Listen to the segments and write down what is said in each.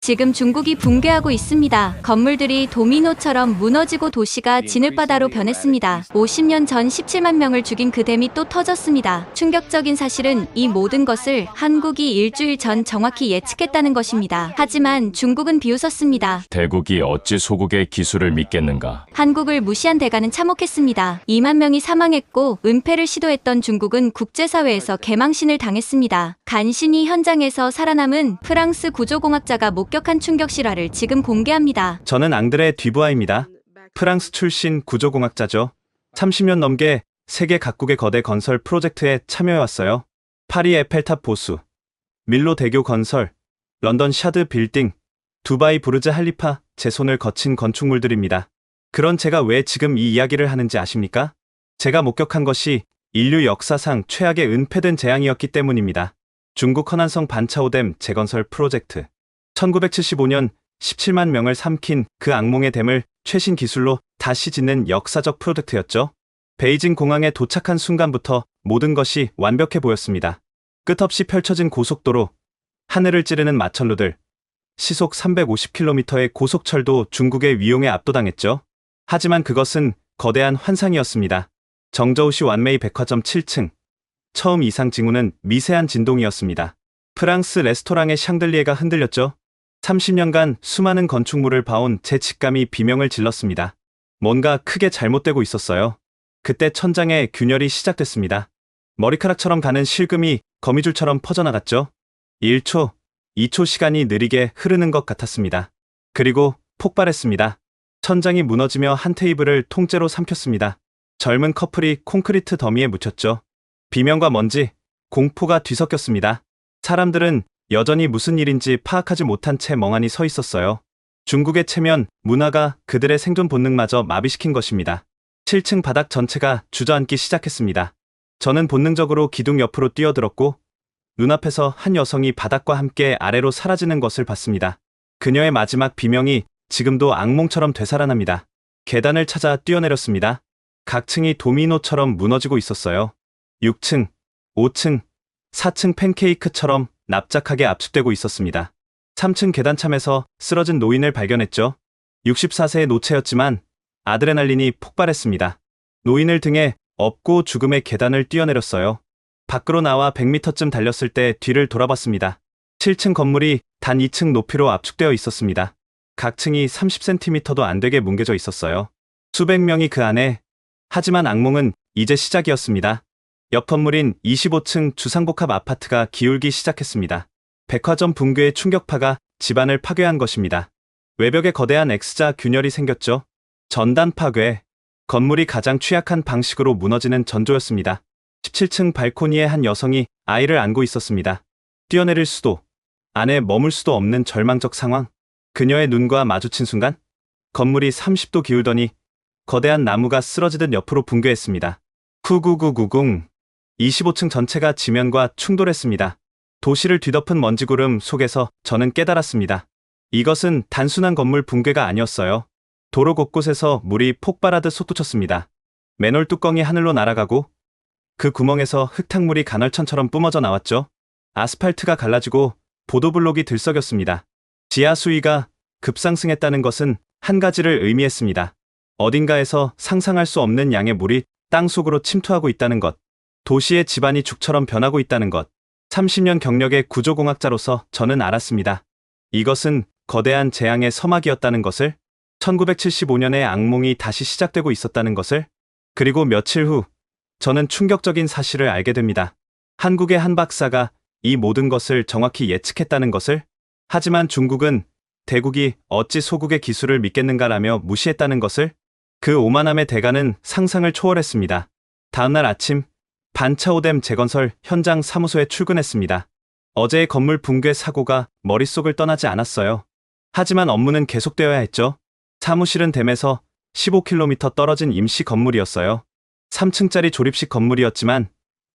지금 중국이 붕괴하고 있습니다. 건물들이 도미노처럼 무너지고 도시가 진흙바다로 변했습니다. 50년 전 17만 명을 죽인 그 댐이 또 터졌습니다. 충격적인 사실은 이 모든 것을 한국이 일주일 전 정확히 예측했다는 것입니다. 하지만 중국은 비웃었습니다. 대국이 어찌 소국의 기술을 믿겠는가? 한국을 무시한 대가는 참혹했습니다. 2만 명이 사망했고 은폐를 시도했던 중국은 국제사회에서 개망신을 당했습니다. 간신히 현장에서 살아남은 프랑스 구조공학자가 목격한 충격 실화를 지금 공개합니다. 저는 앙드레 듀부아입니다. 프랑스 출신 구조공학자죠. 30년 넘게 세계 각국의 거대 건설 프로젝트에 참여해왔어요. 파리 에펠탑 보수, 밀로 대교 건설, 런던 샤드 빌딩, 두바이 부르즈 할리파, 제 손을 거친 건축물들입니다. 그런 제가 왜 지금 이 이야기를 하는지 아십니까? 제가 목격한 것이 인류 역사상 최악의 은폐된 재앙이었기 때문입니다. 중국 허난성 반차오댐 재건설 프로젝트. 1975년 17만 명을 삼킨 그 악몽의 댐을 최신 기술로 다시 짓는 역사적 프로젝트였죠. 베이징 공항에 도착한 순간부터 모든 것이 완벽해 보였습니다. 끝없이 펼쳐진 고속도로, 하늘을 찌르는 마천루들, 시속 350km의 고속철도 중국의 위용에 압도당했죠. 하지만 그것은 거대한 환상이었습니다. 정저우시 완메이 백화점 7층. 처음 이상 징후는 미세한 진동이었습니다. 프랑스 레스토랑의 샹들리에가 흔들렸죠. 30년간 수많은 건축물을 봐온 제 직감이 비명을 질렀습니다. 뭔가 크게 잘못되고 있었어요. 그때 천장에 균열이 시작됐습니다. 머리카락처럼 가는 실금이 거미줄처럼 퍼져나갔죠. 1초, 2초 시간이 느리게 흐르는 것 같았습니다. 그리고 폭발했습니다. 천장이 무너지며 한 테이블을 통째로 삼켰습니다. 젊은 커플이 콘크리트 더미에 묻혔죠. 비명과 먼지, 공포가 뒤섞였습니다. 사람들은 여전히 무슨 일인지 파악하지 못한 채 멍하니 서 있었어요. 중국의 체면, 문화가 그들의 생존 본능마저 마비시킨 것입니다. 7층 바닥 전체가 주저앉기 시작했습니다. 저는 본능적으로 기둥 옆으로 뛰어들었고 눈앞에서 한 여성이 바닥과 함께 아래로 사라지는 것을 봤습니다. 그녀의 마지막 비명이 지금도 악몽처럼 되살아납니다. 계단을 찾아 뛰어내렸습니다. 각 층이 도미노처럼 무너지고 있었어요. 6층, 5층, 4층 팬케이크처럼 납작하게 압축되고 있었습니다. 3층 계단참에서 쓰러진 노인을 발견했죠. 64세의 노체였지만 아드레날린이 폭발했습니다. 노인을 등에 업고 죽음의 계단을 뛰어내렸어요. 밖으로 나와 100m쯤 달렸을 때 뒤를 돌아봤습니다. 7층 건물이 단 2층 높이로 압축되어 있었습니다. 각 층이 30cm도 안 되게 뭉개져 있었어요. 수백 명이 그 안에. 하지만 악몽은 이제 시작이었습니다. 옆 건물인 25층 주상복합 아파트가 기울기 시작했습니다. 백화점 붕괴의 충격파가 집안을 파괴한 것입니다. 외벽에 거대한 X자 균열이 생겼죠. 전단 파괴. 건물이 가장 취약한 방식으로 무너지는 전조였습니다. 17층 발코니에 한 여성이 아이를 안고 있었습니다. 뛰어내릴 수도, 안에 머물 수도 없는 절망적 상황. 그녀의 눈과 마주친 순간 건물이 30도 기울더니 거대한 나무가 쓰러지듯 옆으로 붕괴했습니다. 후구구구궁. 25층 전체가 지면과 충돌했습니다. 도시를 뒤덮은 먼지구름 속에서 저는 깨달았습니다. 이것은 단순한 건물 붕괴가 아니었어요. 도로 곳곳에서 물이 폭발하듯 솟구쳤습니다. 맨홀 뚜껑이 하늘로 날아가고 그 구멍에서 흙탕물이 간헐천처럼 뿜어져 나왔죠. 아스팔트가 갈라지고 보도블록이 들썩였습니다. 지하 수위가 급상승했다는 것은 한 가지를 의미했습니다. 어딘가에서 상상할 수 없는 양의 물이 땅속으로 침투하고 있다는 것. 도시의 지반이 죽처럼 변하고 있다는 것. 30년 경력의 구조공학자로서 저는 알았습니다. 이것은 거대한 재앙의 서막이었다는 것을, 1975년의 악몽이 다시 시작되고 있었다는 것을. 그리고 며칠 후 저는 충격적인 사실을 알게 됩니다. 한국의 한 박사가 이 모든 것을 정확히 예측했다는 것을. 하지만 중국은 대국이 어찌 소국의 기술을 믿겠는가라며 무시했다는 것을. 그 오만함의 대가는 상상을 초월했습니다. 다음날 아침 반차오댐 재건설 현장 사무소에 출근했습니다. 어제의 건물 붕괴 사고가 머릿속을 떠나지 않았어요. 하지만 업무는 계속되어야 했죠. 사무실은 댐에서 15km 떨어진 임시 건물이었어요. 3층짜리 조립식 건물이었지만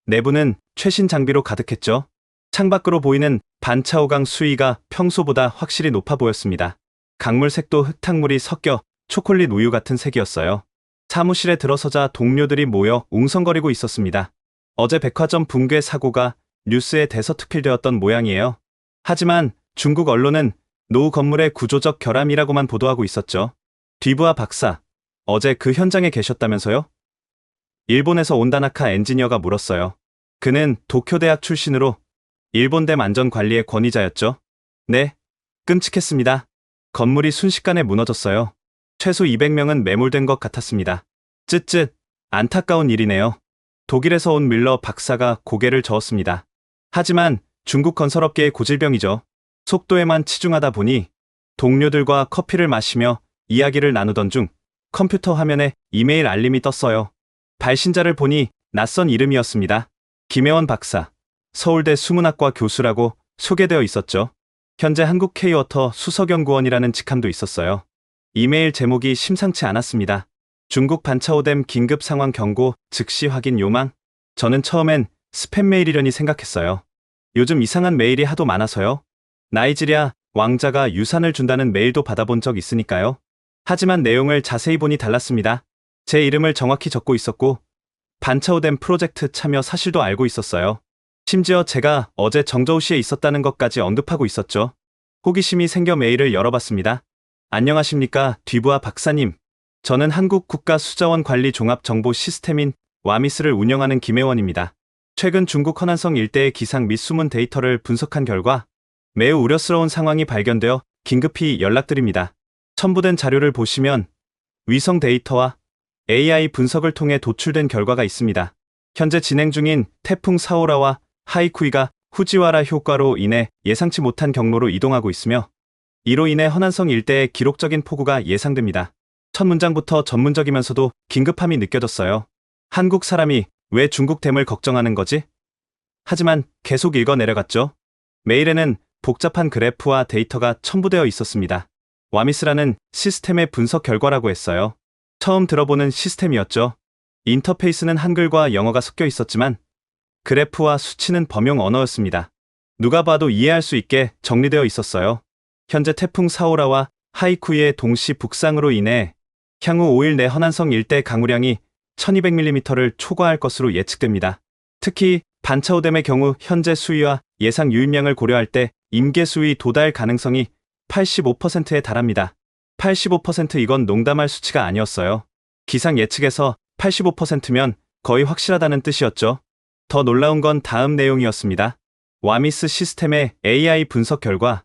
내부는 최신 장비로 가득했죠. 창밖으로 보이는 반차오강 수위가 평소보다 확실히 높아 보였습니다. 강물 색도 흙탕물이 섞여 초콜릿 우유 같은 색이었어요. 사무실에 들어서자 동료들이 모여 웅성거리고 있었습니다. 어제 백화점 붕괴 사고가 뉴스에 대서특필되었던 모양이에요. 하지만 중국 언론은 노후 건물의 구조적 결함이라고만 보도하고 있었죠. 뒤부하 박사, 어제 그 현장에 계셨다면서요? 일본에서 온 다나카 엔지니어가 물었어요. 그는 도쿄대학 출신으로 일본댐 안전관리의 권위자였죠. 네, 끔찍했습니다. 건물이 순식간에 무너졌어요. 최소 200명은 매몰된 것 같았습니다. 쯧쯧, 안타까운 일이네요. 독일에서 온 밀러 박사가 고개를 저었습니다. 하지만 중국 건설업계의 고질병이죠. 속도에만 치중하다 보니 동료들과 커피를 마시며 이야기를 나누던 중 컴퓨터 화면에 이메일 알림이 떴어요. 발신자를 보니 낯선 이름이었습니다. 김혜원 박사, 서울대 수문학과 교수라고 소개되어 있었죠. 현재 한국 K워터 수석연구원이라는 직함도 있었어요. 이메일 제목이 심상치 않았습니다. 중국 반차오댐 긴급 상황 경고 즉시 확인 요망. 저는 처음엔 스팸 메일이려니 생각했어요. 요즘 이상한 메일이 하도 많아서요. 나이지리아 왕자가 유산을 준다는 메일도 받아본 적 있으니까요. 하지만 내용을 자세히 보니 달랐습니다. 제 이름을 정확히 적고 있었고 반차오댐 프로젝트 참여 사실도 알고 있었어요. 심지어 제가 어제 정저우시에 있었다는 것까지 언급하고 있었죠. 호기심이 생겨 메일을 열어봤습니다. 안녕하십니까, 뒤부하 박사님. 저는 한국국가수자원관리종합정보시스템인 와미스를 운영하는 김혜원입니다. 최근 중국 허난성 일대의 기상 및 수문 데이터를 분석한 결과 매우 우려스러운 상황이 발견되어 긴급히 연락드립니다. 첨부된 자료를 보시면 위성 데이터와 AI 분석을 통해 도출된 결과가 있습니다. 현재 진행 중인 태풍 사오라와 하이쿠이가 후지와라 효과로 인해 예상치 못한 경로로 이동하고 있으며 이로 인해 허난성 일대의 기록적인 폭우가 예상됩니다. 첫 문장부터 전문적이면서도 긴급함이 느껴졌어요. 한국 사람이 왜 중국 댐을 걱정하는 거지? 하지만 계속 읽어 내려갔죠. 메일에는 복잡한 그래프와 데이터가 첨부되어 있었습니다. 와미스라는 시스템의 분석 결과라고 했어요. 처음 들어보는 시스템이었죠. 인터페이스는 한글과 영어가 섞여 있었지만 그래프와 수치는 범용 언어였습니다. 누가 봐도 이해할 수 있게 정리되어 있었어요. 현재 태풍 사오라와 하이쿠이의 동시 북상으로 인해 향후 5일 내 허난성 일대 강우량이 1200mm를 초과할 것으로 예측됩니다. 특히 반차오댐의 경우 현재 수위와 예상 유입량을 고려할 때 임계 수위 도달 가능성이 85%에 달합니다. 85% 이건 농담할 수치가 아니었어요. 기상 예측에서 85%면 거의 확실하다는 뜻이었죠. 더 놀라운 건 다음 내용이었습니다. 와미스 시스템의 AI 분석 결과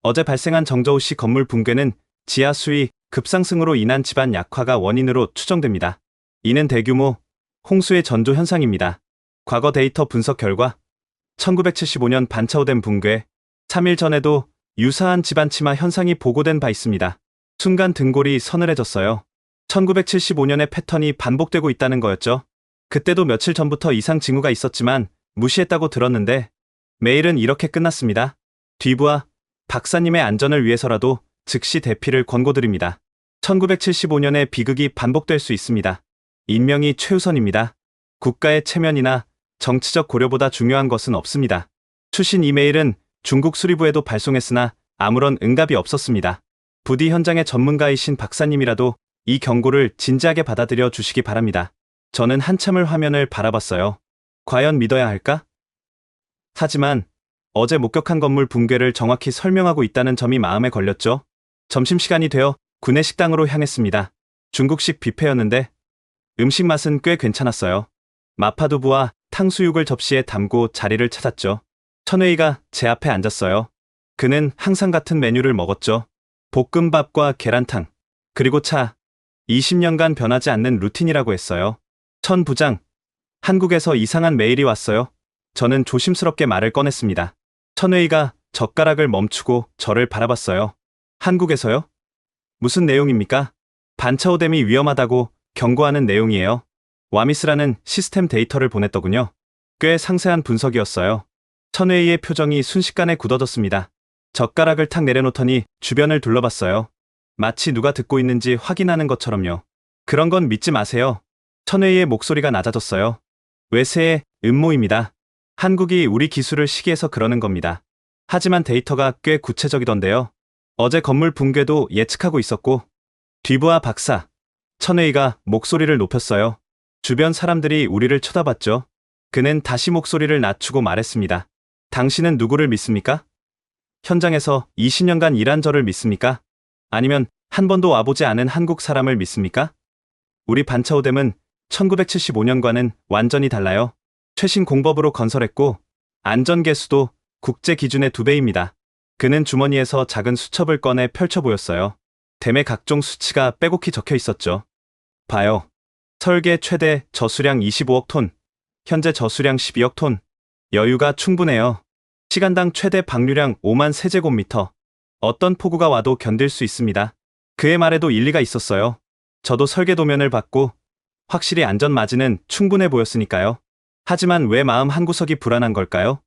어제 발생한 정저우시 건물 붕괴는 지하 수위 급상승으로 인한 집안 약화가 원인으로 추정됩니다. 이는 대규모 홍수의 전조 현상입니다. 과거 데이터 분석 결과 1975년 반차오댐 붕괴 3일 전에도 유사한 집안 침하 현상이 보고된 바 있습니다. 순간 등골이 서늘해졌어요. 1975년의 패턴이 반복되고 있다는 거였죠. 그때도 며칠 전부터 이상 징후가 있었지만 무시했다고 들었는데 메일은 이렇게 끝났습니다. 뒤부하 박사님의 안전을 위해서라도 즉시 대피를 권고드립니다. 1975년의 비극이 반복될 수 있습니다. 인명이 최우선입니다. 국가의 체면이나 정치적 고려보다 중요한 것은 없습니다. 추신 이메일은 중국 수리부에도 발송했으나 아무런 응답이 없었습니다. 부디 현장의 전문가이신 박사님이라도 이 경고를 진지하게 받아들여 주시기 바랍니다. 저는 한참을 화면을 바라봤어요. 과연 믿어야 할까? 하지만 어제 목격한 건물 붕괴를 정확히 설명하고 있다는 점이 마음에 걸렸죠. 점심시간이 되어 구내 식당으로 향했습니다. 중국식 뷔페였는데 음식 맛은 꽤 괜찮았어요. 마파두부와 탕수육을 접시에 담고 자리를 찾았죠. 천웨이가 제 앞에 앉았어요. 그는 항상 같은 메뉴를 먹었죠. 볶음밥과 계란탕, 그리고 차. 20년간 변하지 않는 루틴이라고 했어요. 천 부장, 한국에서 이상한 메일이 왔어요. 저는 조심스럽게 말을 꺼냈습니다. 천웨이가 젓가락을 멈추고 저를 바라봤어요. 한국에서요? 무슨 내용입니까? 반차오댐이 위험하다고 경고하는 내용이에요. 와미스라는 시스템 데이터를 보냈더군요. 꽤 상세한 분석이었어요. 천웨이의 표정이 순식간에 굳어졌습니다. 젓가락을 탁 내려놓더니 주변을 둘러봤어요. 마치 누가 듣고 있는지 확인하는 것처럼요. 그런 건 믿지 마세요. 천웨이의 목소리가 낮아졌어요. 외세의 음모입니다. 한국이 우리 기술을 시기해서 그러는 겁니다. 하지만 데이터가 꽤 구체적이던데요. 어제 건물 붕괴도 예측하고 있었고. 뒤부하 박사. 천웨이가 목소리를 높였어요. 주변 사람들이 우리를 쳐다봤죠. 그는 다시 목소리를 낮추고 말했습니다. 당신은 누구를 믿습니까? 현장에서 20년간 일한 저를 믿습니까? 아니면 한 번도 와보지 않은 한국 사람을 믿습니까? 우리 반차오댐은 1975년과는 완전히 달라요. 최신 공법으로 건설했고 안전계수도 국제 기준의 2배입니다. 그는 주머니에서 작은 수첩을 꺼내 펼쳐 보였어요. 댐의 각종 수치가 빼곡히 적혀 있었죠. 봐요. 설계 최대 저수량 25억 톤, 현재 저수량 12억 톤. 여유가 충분해요. 시간당 최대 방류량 5만 세제곱미터. 어떤 폭우가 와도 견딜 수 있습니다. 그의 말에도 일리가 있었어요. 저도 설계 도면을 봤고 확실히 안전 마진은 충분해 보였으니까요. 하지만 왜 마음 한구석이 불안한 걸까요?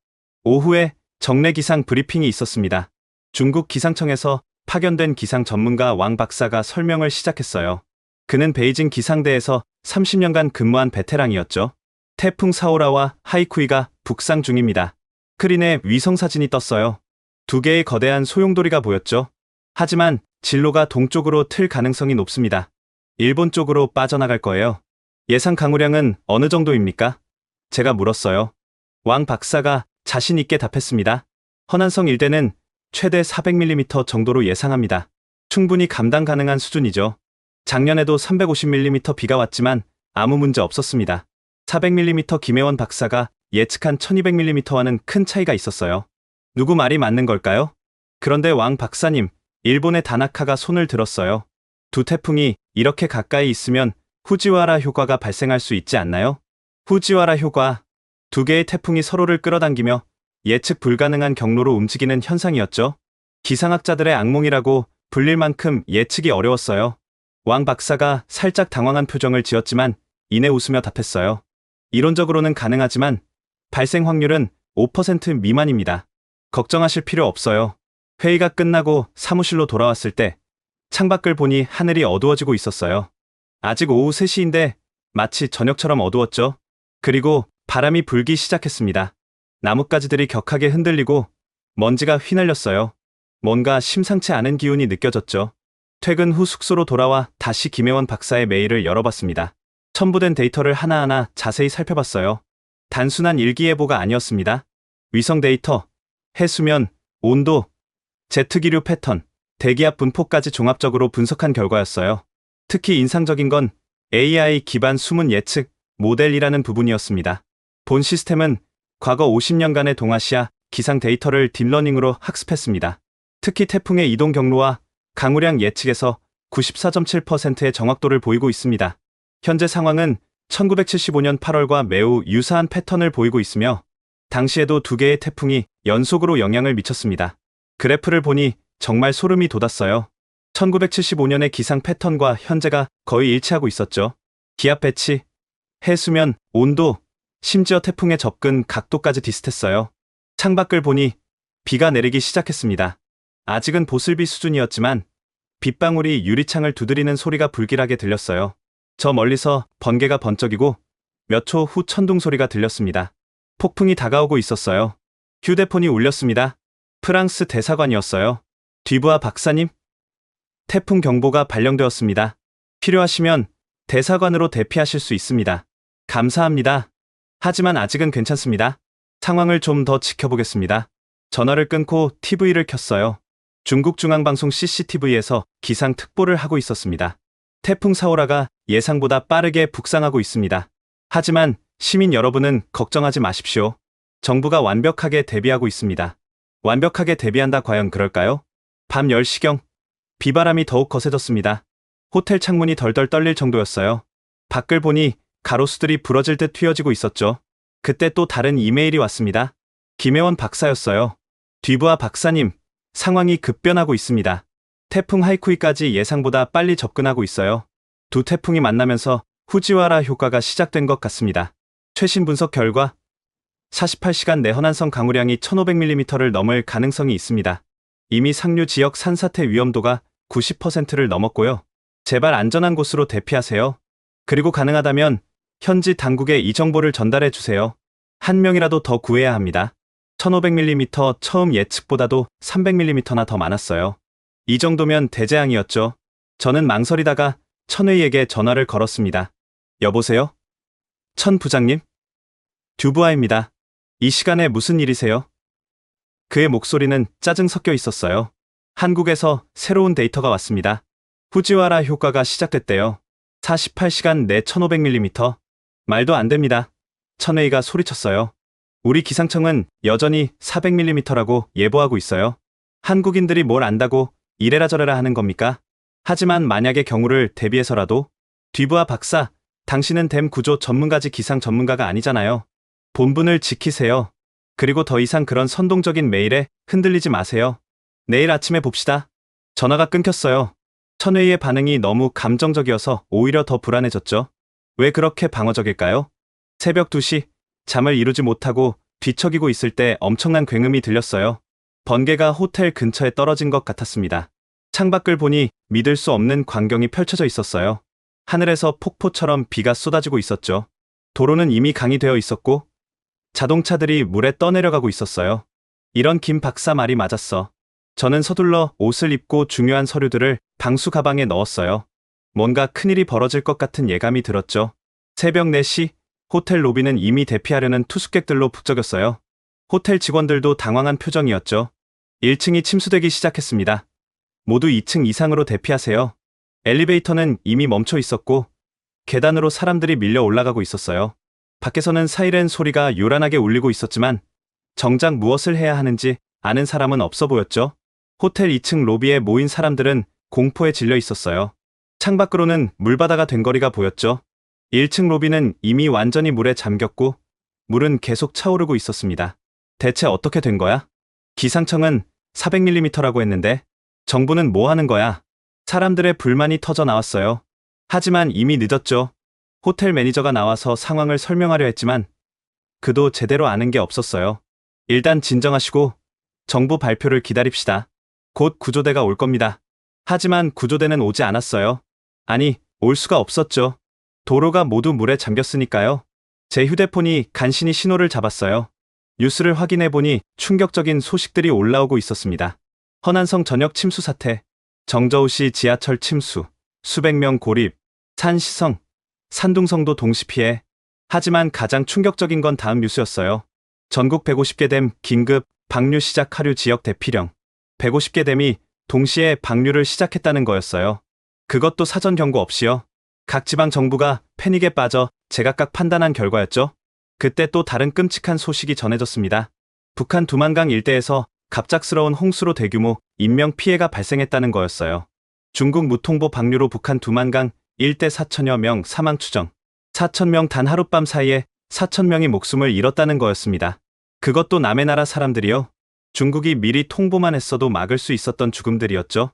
오후에 정례 기상 브리핑이 있었습니다. 중국 기상청에서 파견된 기상 전문가 왕 박사가 설명을 시작했어요. 그는 베이징 기상대에서 30년간 근무한 베테랑이었죠. 태풍 사오라와 하이쿠이가 북상 중입니다. 스크린에 위성사진이 떴어요. 2개의 거대한 소용돌이가 보였죠. 하지만 진로가 동쪽으로 틀 가능성이 높습니다. 일본 쪽으로 빠져나갈 거예요. 예상 강우량은 어느 정도입니까? 제가 물었어요. 왕 박사가 자신 있게 답했습니다. 허난성 일대는 최대 400mm 정도로 예상합니다. 충분히 감당 가능한 수준이죠. 작년에도 350mm 비가 왔지만 아무 문제 없었습니다. 400mm 김혜원 박사가 예측한 1200mm와는 큰 차이가 있었어요. 누구 말이 맞는 걸까요? 그런데 왕 박사님, 일본의 다나카가 손을 들었어요. 2 태풍이 이렇게 가까이 있으면 후지와라 효과가 발생할 수 있지 않나요? 후지와라 효과. 2개의 태풍이 서로를 끌어당기며 예측 불가능한 경로로 움직이는 현상이었죠. 기상학자들의 악몽이라고 불릴 만큼 예측이 어려웠어요. 왕 박사가 살짝 당황한 표정을 지었지만 이내 웃으며 답했어요. 이론적으로는 가능하지만 발생 확률은 5% 미만입니다. 걱정하실 필요 없어요. 회의가 끝나고 사무실로 돌아왔을 때 창밖을 보니 하늘이 어두워지고 있었어요. 아직 오후 3시인데 마치 저녁처럼 어두웠죠. 그리고 바람이 불기 시작했습니다. 나뭇가지들이 격하게 흔들리고 먼지가 휘날렸어요. 뭔가 심상치 않은 기운이 느껴졌죠. 퇴근 후 숙소로 돌아와 다시 김혜원 박사의 메일을 열어봤습니다. 첨부된 데이터를 하나하나 자세히 살펴봤어요. 단순한 일기예보가 아니었습니다. 위성 데이터, 해수면, 온도, 제트기류 패턴, 대기압 분포까지 종합적으로 분석한 결과였어요. 특히 인상적인 건 AI 기반 수문 예측 모델이라는 부분이었습니다. 본 시스템은 과거 50년간의 동아시아 기상 데이터를 딥러닝으로 학습했습니다. 특히 태풍의 이동 경로와 강우량 예측에서 94.7%의 정확도를 보이고 있습니다. 현재 상황은 1975년 8월과 매우 유사한 패턴을 보이고 있으며 당시에도 2개의 태풍이 연속으로 영향을 미쳤습니다. 그래프를 보니 정말 소름이 돋았어요. 1975년의 기상 패턴과 현재가 거의 일치하고 있었죠. 기압 배치, 해수면, 온도, 심지어 태풍의 접근 각도까지 비슷했어요. 창밖을 보니 비가 내리기 시작했습니다. 아직은 보슬비 수준이었지만 빗방울이 유리창을 두드리는 소리가 불길하게 들렸어요. 저 멀리서 번개가 번쩍이고 몇 초 후 천둥 소리가 들렸습니다. 폭풍이 다가오고 있었어요. 휴대폰이 울렸습니다. 프랑스 대사관이었어요. 듀부아 박사님? 태풍 경보가 발령되었습니다. 필요하시면 대사관으로 대피하실 수 있습니다. 감사합니다. 하지만 아직은 괜찮습니다. 상황을 좀 더 지켜보겠습니다. 전화를 끊고 TV를 켰어요. 중국 중앙방송 CCTV에서 기상 특보를 하고 있었습니다. 태풍 사오라가 예상보다 빠르게 북상하고 있습니다. 하지만 시민 여러분은 걱정하지 마십시오. 정부가 완벽하게 대비하고 있습니다. 완벽하게 대비한다 과연 그럴까요? 밤 10시경 비바람이 더욱 거세졌습니다. 호텔 창문이 덜덜 떨릴 정도였어요. 밖을 보니 가로수들이 부러질 듯 휘어지고 있었죠. 그때 또 다른 이메일이 왔습니다. 김혜원 박사였어요. 듀부아 박사님, 상황이 급변하고 있습니다. 태풍 하이쿠이까지 예상보다 빨리 접근하고 있어요. 2 태풍이 만나면서 후지와라 효과가 시작된 것 같습니다. 최신 분석 결과 48시간 내 허난성 강우량이 1500mm를 넘을 가능성이 있습니다. 이미 상류 지역 산사태 위험도가 90%를 넘었고요. 제발 안전한 곳으로 대피하세요. 그리고 가능하다면 현지 당국에 이 정보를 전달해 주세요. 한 명이라도 더 구해야 합니다. 1500mm 처음 예측보다도 300mm나 더 많았어요. 이 정도면 대재앙이었죠. 저는 망설이다가 천회의에게 전화를 걸었습니다. 여보세요? 천 부장님? 듀부아입니다. 이 시간에 무슨 일이세요? 그의 목소리는 짜증 섞여 있었어요. 한국에서 새로운 데이터가 왔습니다. 후지와라 효과가 시작됐대요. 48시간 내 1500mm. 말도 안 됩니다. 천웨이가 소리쳤어요. 우리 기상청은 여전히 400mm라고 예보하고 있어요. 한국인들이 뭘 안다고 이래라 저래라 하는 겁니까? 하지만 만약의 경우를 대비해서라도 뒤부하 박사, 당신은 댐 구조 전문가지 기상 전문가가 아니잖아요. 본분을 지키세요. 그리고 더 이상 그런 선동적인 메일에 흔들리지 마세요. 내일 아침에 봅시다. 전화가 끊겼어요. 천웨이의 반응이 너무 감정적이어서 오히려 더 불안해졌죠. 왜 그렇게 방어적일까요? 새벽 2시, 잠을 이루지 못하고 뒤척이고 있을 때 엄청난 굉음이 들렸어요. 번개가 호텔 근처에 떨어진 것 같았습니다. 창밖을 보니 믿을 수 없는 광경이 펼쳐져 있었어요. 하늘에서 폭포처럼 비가 쏟아지고 있었죠. 도로는 이미 강이 되어 있었고 자동차들이 물에 떠내려가고 있었어요. 이런 김 박사 말이 맞았어. 저는 서둘러 옷을 입고 중요한 서류들을 방수 가방에 넣었어요. 뭔가 큰일이 벌어질 것 같은 예감이 들었죠. 새벽 4시, 호텔 로비는 이미 대피하려는 투숙객들로 북적였어요. 호텔 직원들도 당황한 표정이었죠. 1층이 침수되기 시작했습니다. 모두 2층 이상으로 대피하세요. 엘리베이터는 이미 멈춰 있었고 계단으로 사람들이 밀려 올라가고 있었어요. 밖에서는 사이렌 소리가 요란하게 울리고 있었지만 정작 무엇을 해야 하는지 아는 사람은 없어 보였죠. 호텔 2층 로비에 모인 사람들은 공포에 질려 있었어요. 창밖으로는 물바다가 된 거리가 보였죠. 1층 로비는 이미 완전히 물에 잠겼고 물은 계속 차오르고 있었습니다. 대체 어떻게 된 거야? 기상청은 400mm라고 했는데 정부는 뭐 하는 거야? 사람들의 불만이 터져 나왔어요. 하지만 이미 늦었죠. 호텔 매니저가 나와서 상황을 설명하려 했지만 그도 제대로 아는 게 없었어요. 일단 진정하시고 정부 발표를 기다립시다. 곧 구조대가 올 겁니다. 하지만 구조대는 오지 않았어요. 아니, 올 수가 없었죠. 도로가 모두 물에 잠겼으니까요. 제 휴대폰이 간신히 신호를 잡았어요. 뉴스를 확인해 보니 충격적인 소식들이 올라오고 있었습니다. 허난성 전역 침수 사태, 정저우시 지하철 침수, 수백 명 고립, 산시성, 산둥성도 동시 피해. 하지만 가장 충격적인 건 다음 뉴스였어요. 전국 150개 댐 긴급 방류 시작 하류 지역 대피령. 150개 댐이 동시에 방류를 시작했다는 거였어요. 그것도 사전 경고 없이요. 각 지방 정부가 패닉에 빠져 제각각 판단한 결과였죠. 그때 또 다른 끔찍한 소식이 전해졌습니다. 북한 두만강 일대에서 갑작스러운 홍수로 대규모 인명 피해가 발생했다는 거였어요. 중국 무통보 방류로 북한 두만강 일대 4천여 명 사망 추정. 4,000명 단 하룻밤 사이에 4,000명이 목숨을 잃었다는 거였습니다. 그것도 남의 나라 사람들이요. 중국이 미리 통보만 했어도 막을 수 있었던 죽음들이었죠.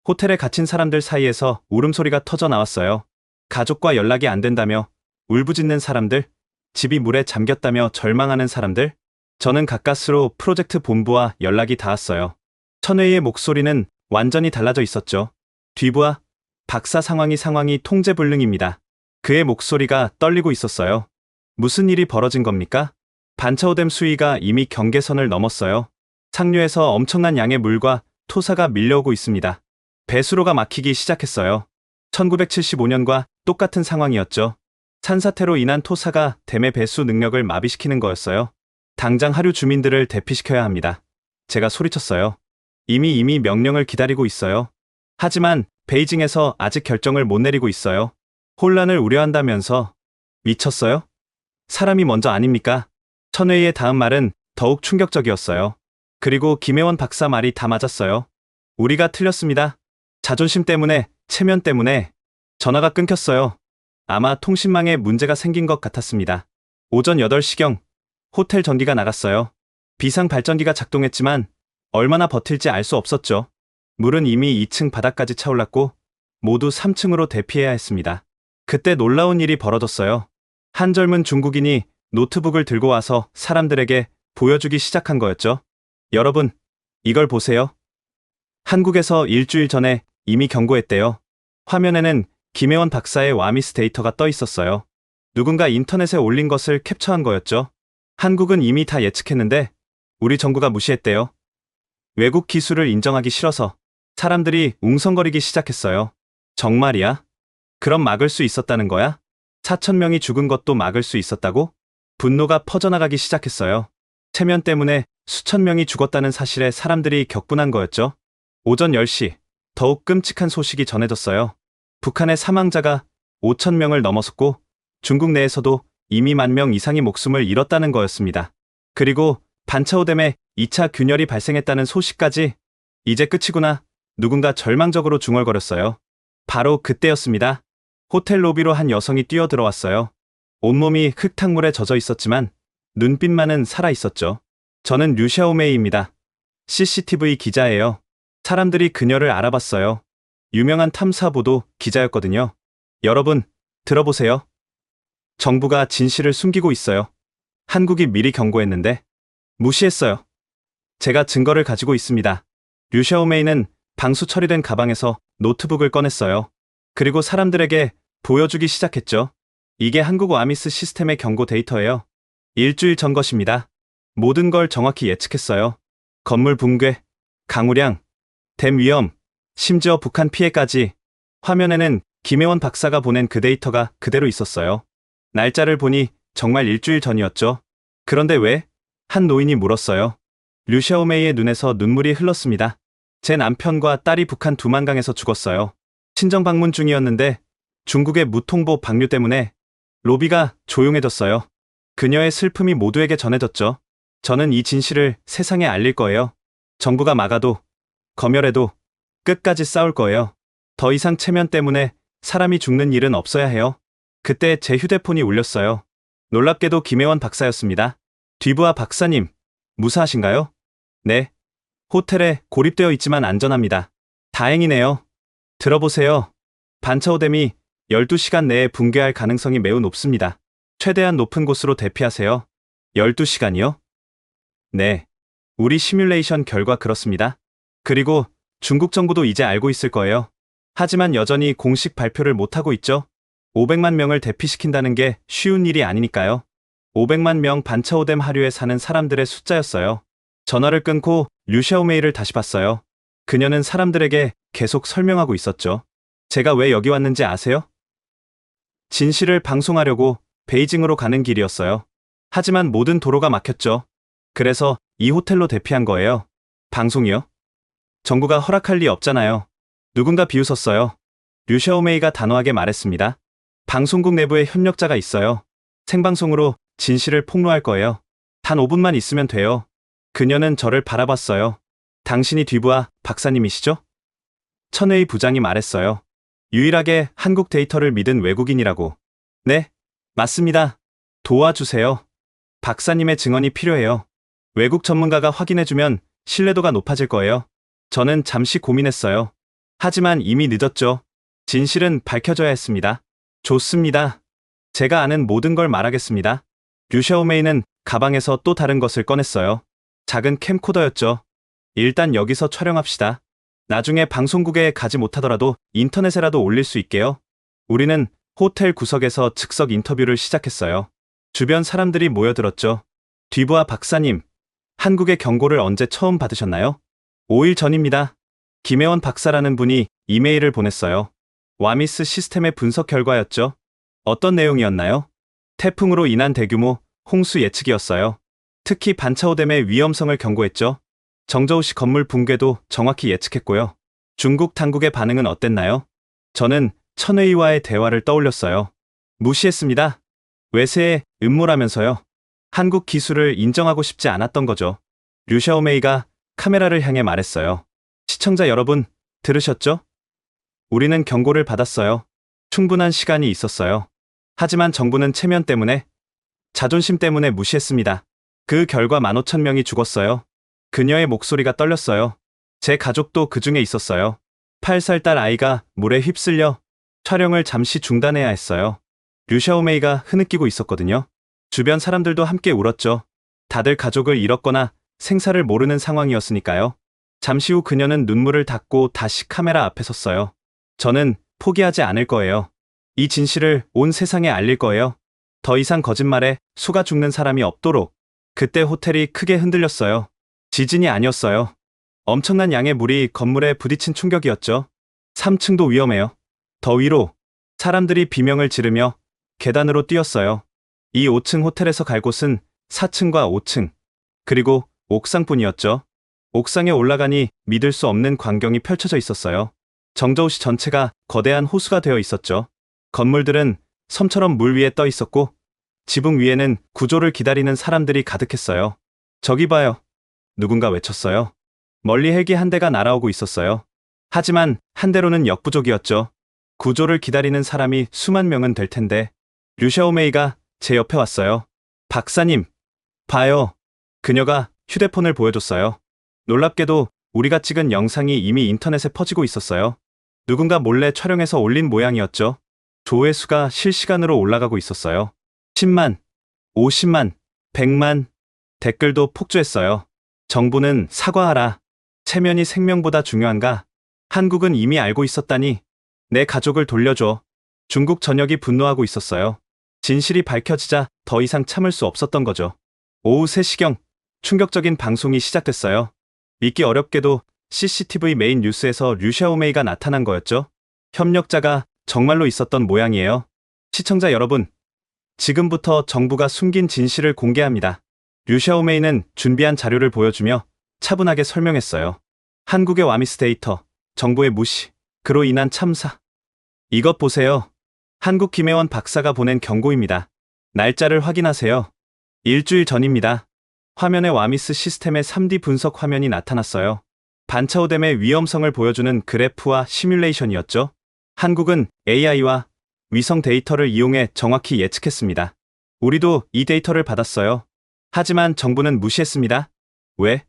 호텔에 갇힌 사람들 사이에서 울음소리가 터져 나왔어요. 가족과 연락이 안 된다며 울부짖는 사람들, 집이 물에 잠겼다며 절망하는 사람들. 저는 가까스로 프로젝트 본부와 연락이 닿았어요. 천웨이의 목소리는 완전히 달라져 있었죠. 뒤부하, 박사 상황이 통제불능입니다. 그의 목소리가 떨리고 있었어요. 무슨 일이 벌어진 겁니까? 반차오댐 수위가 이미 경계선을 넘었어요. 상류에서 엄청난 양의 물과 토사가 밀려오고 있습니다. 배수로가 막히기 시작했어요. 1975년과 똑같은 상황이었죠. 산사태로 인한 토사가 댐의 배수 능력을 마비시키는 거였어요. 당장 하류 주민들을 대피시켜야 합니다. 제가 소리쳤어요. 이미 명령을 기다리고 있어요. 하지만 베이징에서 아직 결정을 못 내리고 있어요. 혼란을 우려한다면서. 미쳤어요? 사람이 먼저 아닙니까? 천웨이의 다음 말은 더욱 충격적이었어요. 그리고 김혜원 박사 말이 다 맞았어요. 우리가 틀렸습니다. 자존심 때문에, 체면 때문에. 전화가 끊겼어요. 아마 통신망에 문제가 생긴 것 같았습니다. 오전 8시경 호텔 전기가 나갔어요. 비상 발전기가 작동했지만 얼마나 버틸지 알 수 없었죠. 물은 이미 2층 바닥까지 차올랐고 모두 3층으로 대피해야 했습니다. 그때 놀라운 일이 벌어졌어요. 한 젊은 중국인이 노트북을 들고 와서 사람들에게 보여주기 시작한 거였죠. 여러분, 이걸 보세요. 한국에서 일주일 전에 이미 경고했대요. 화면에는 김혜원 박사의 와미스 데이터가 떠 있었어요. 누군가 인터넷에 올린 것을 캡처한 거였죠. 한국은 이미 다 예측했는데 우리 정부가 무시했대요. 외국 기술을 인정하기 싫어서. 사람들이 웅성거리기 시작했어요. 정말이야? 그럼 막을 수 있었다는 거야? 4,000명이 죽은 것도 막을 수 있었다고? 분노가 퍼져나가기 시작했어요. 체면 때문에 수천 명이 죽었다는 사실에 사람들이 격분한 거였죠. 오전 10시, 더욱 끔찍한 소식이 전해졌어요. 북한의 사망자가 5천 명을 넘어섰고 중국 내에서도 이미 1만 명 이상이 목숨을 잃었다는 거였습니다. 그리고 반차오댐에 2차 균열이 발생했다는 소식까지. 이제 끝이구나. 누군가 절망적으로 중얼거렸어요. 바로 그때였습니다. 호텔 로비로 한 여성이 뛰어들어왔어요. 온몸이 흙탕물에 젖어 있었지만 눈빛만은 살아있었죠. 저는 류샤오메이입니다. CCTV 기자예요. 사람들이 그녀를 알아봤어요. 유명한 탐사보도 기자였거든요. 여러분, 들어보세요. 정부가 진실을 숨기고 있어요. 한국이 미리 경고했는데 무시했어요. 제가 증거를 가지고 있습니다. 류샤오메이는 방수 처리된 가방에서 노트북을 꺼냈어요. 그리고 사람들에게 보여주기 시작했죠. 이게 한국 와미스 시스템의 경고 데이터예요. 일주일 전 것입니다. 모든 걸 정확히 예측했어요. 건물 붕괴, 강우량, 댐 위험, 심지어 북한 피해까지. 화면에는 김혜원 박사가 보낸 그 데이터가 그대로 있었어요. 날짜를 보니 정말 일주일 전이었죠. 그런데 왜? 한 노인이 물었어요. 류샤오메이의 눈에서 눈물이 흘렀습니다. 제 남편과 딸이 북한 두만강에서 죽었어요. 친정 방문 중이었는데 중국의 무통보 방류 때문에 로비가 조용해졌어요. 그녀의 슬픔이 모두에게 전해졌죠. 저는 이 진실을 세상에 알릴 거예요. 정부가 막아도 검열해도 끝까지 싸울 거예요. 더 이상 체면 때문에 사람이 죽는 일은 없어야 해요. 그때 제 휴대폰이 울렸어요. 놀랍게도 김혜원 박사였습니다. 뒤부하 박사님, 무사하신가요? 네. 호텔에 고립되어 있지만 안전합니다. 다행이네요. 들어보세요. 반차오댐이 12시간 내에 붕괴할 가능성이 매우 높습니다. 최대한 높은 곳으로 대피하세요. 12시간이요? 네. 우리 시뮬레이션 결과 그렇습니다. 그리고 중국 정부도 이제 알고 있을 거예요. 하지만 여전히 공식 발표를 못하고 있죠. 500만 명을 대피시킨다는 게 쉬운 일이 아니니까요. 500만 명 반차오댐 하류에 사는 사람들의 숫자였어요. 전화를 끊고 류샤오메이를 다시 봤어요. 그녀는 사람들에게 계속 설명하고 있었죠. 제가 왜 여기 왔는지 아세요? 진실을 방송하려고 베이징으로 가는 길이었어요. 하지만 모든 도로가 막혔죠. 그래서 이 호텔로 대피한 거예요. 방송이요? 정부가 허락할 리 없잖아요. 누군가 비웃었어요. 류샤오메이가 단호하게 말했습니다. 방송국 내부에 협력자가 있어요. 생방송으로 진실을 폭로할 거예요. 단 5분만 있으면 돼요. 그녀는 저를 바라봤어요. 당신이 뒤부하 박사님이시죠? 천웨이 부장이 말했어요. 유일하게 한국 데이터를 믿은 외국인이라고. 네, 맞습니다. 도와주세요. 박사님의 증언이 필요해요. 외국 전문가가 확인해주면 신뢰도가 높아질 거예요. 저는 잠시 고민했어요. 하지만 이미 늦었죠. 진실은 밝혀져야 했습니다. 좋습니다. 제가 아는 모든 걸 말하겠습니다. 류샤오메이는 가방에서 또 다른 것을 꺼냈어요. 작은 캠코더였죠. 일단 여기서 촬영합시다. 나중에 방송국에 가지 못하더라도 인터넷에라도 올릴 수 있게요. 우리는 호텔 구석에서 즉석 인터뷰를 시작했어요. 주변 사람들이 모여들었죠. 뒤부하 박사님, 한국의 경고를 언제 처음 받으셨나요? 5일 전입니다. 김혜원 박사라는 분이 이메일을 보냈어요. 와미스 시스템의 분석 결과였죠. 어떤 내용이었나요? 태풍으로 인한 대규모 홍수 예측이었어요. 특히 반차오댐의 위험성을 경고했죠. 정저우시 건물 붕괴도 정확히 예측했고요. 중국 당국의 반응은 어땠나요? 저는 천웨이와의 대화를 떠올렸어요. 무시했습니다. 외세의 음모라면서요. 한국 기술을 인정하고 싶지 않았던 거죠. 류샤오메이가 카메라를 향해 말했어요. 시청자 여러분, 들으셨죠? 우리는 경고를 받았어요. 충분한 시간이 있었어요. 하지만 정부는 체면 때문에, 자존심 때문에 무시했습니다. 그 결과 15,000명이 죽었어요. 그녀의 목소리가 떨렸어요. 제 가족도 그 중에 있었어요. 8살 딸 아이가 물에 휩쓸려 촬영을 잠시 중단해야 했어요. 류샤오메이가 흐느끼고 있었거든요. 주변 사람들도 함께 울었죠. 다들 가족을 잃었거나 생사를 모르는 상황이었으니까요. 잠시 후 그녀는 눈물을 닦고 다시 카메라 앞에 섰어요. 저는 포기하지 않을 거예요. 이 진실을 온 세상에 알릴 거예요. 더 이상 거짓말에 속아 죽는 사람이 없도록. 그때 호텔이 크게 흔들렸어요. 지진이 아니었어요. 엄청난 양의 물이 건물에 부딪힌 충격이었죠. 3층도 위험해요. 더 위로. 사람들이 비명을 지르며 계단으로 뛰었어요. 이 5층 호텔에서 갈 곳은 4층과 5층, 그리고 옥상뿐이었죠. 옥상에 올라가니 믿을 수 없는 광경이 펼쳐져 있었어요. 정저우시 전체가 거대한 호수가 되어 있었죠. 건물들은 섬처럼 물 위에 떠 있었고 지붕 위에는 구조를 기다리는 사람들이 가득했어요. 저기 봐요. 누군가 외쳤어요. 멀리 헬기 한 대가 날아오고 있었어요. 하지만 한 대로는 역부족이었죠. 구조를 기다리는 사람이 수만 명은 될 텐데 류샤오메이가 제 옆에 왔어요. 박사님, 봐요. 그녀가 휴대폰을 보여줬어요. 놀랍게도 우리가 찍은 영상이 이미 인터넷에 퍼지고 있었어요. 누군가 몰래 촬영해서 올린 모양이었죠. 조회수가 실시간으로 올라가고 있었어요. 10만, 50만, 100만, 댓글도 폭주했어요. 정부는 사과하라. 체면이 생명보다 중요한가? 한국은 이미 알고 있었다니. 내 가족을 돌려줘. 중국 전역이 분노하고 있었어요. 진실이 밝혀지자 더 이상 참을 수 없었던 거죠. 오후 3시경 충격적인 방송이 시작됐어요. 믿기 어렵게도 CCTV 메인 뉴스에서 류샤오메이가 나타난 거였죠. 협력자가 정말로 있었던 모양이에요. 시청자 여러분, 지금부터 정부가 숨긴 진실을 공개합니다. 류샤오메이는 준비한 자료를 보여주며 차분하게 설명했어요. 한국의 와미스 데이터, 정부의 무시, 그로 인한 참사. 이것 보세요. 한국 김혜원 박사가 보낸 경고입니다. 날짜를 확인하세요. 일주일 전입니다. 화면에 와미스 시스템의 3D 분석 화면이 나타났어요. 반차오댐의 위험성을 보여주는 그래프와 시뮬레이션이었죠. 한국은 AI와 위성 데이터를 이용해 정확히 예측했습니다. 우리도 이 데이터를 받았어요. 하지만 정부는 무시했습니다. 왜?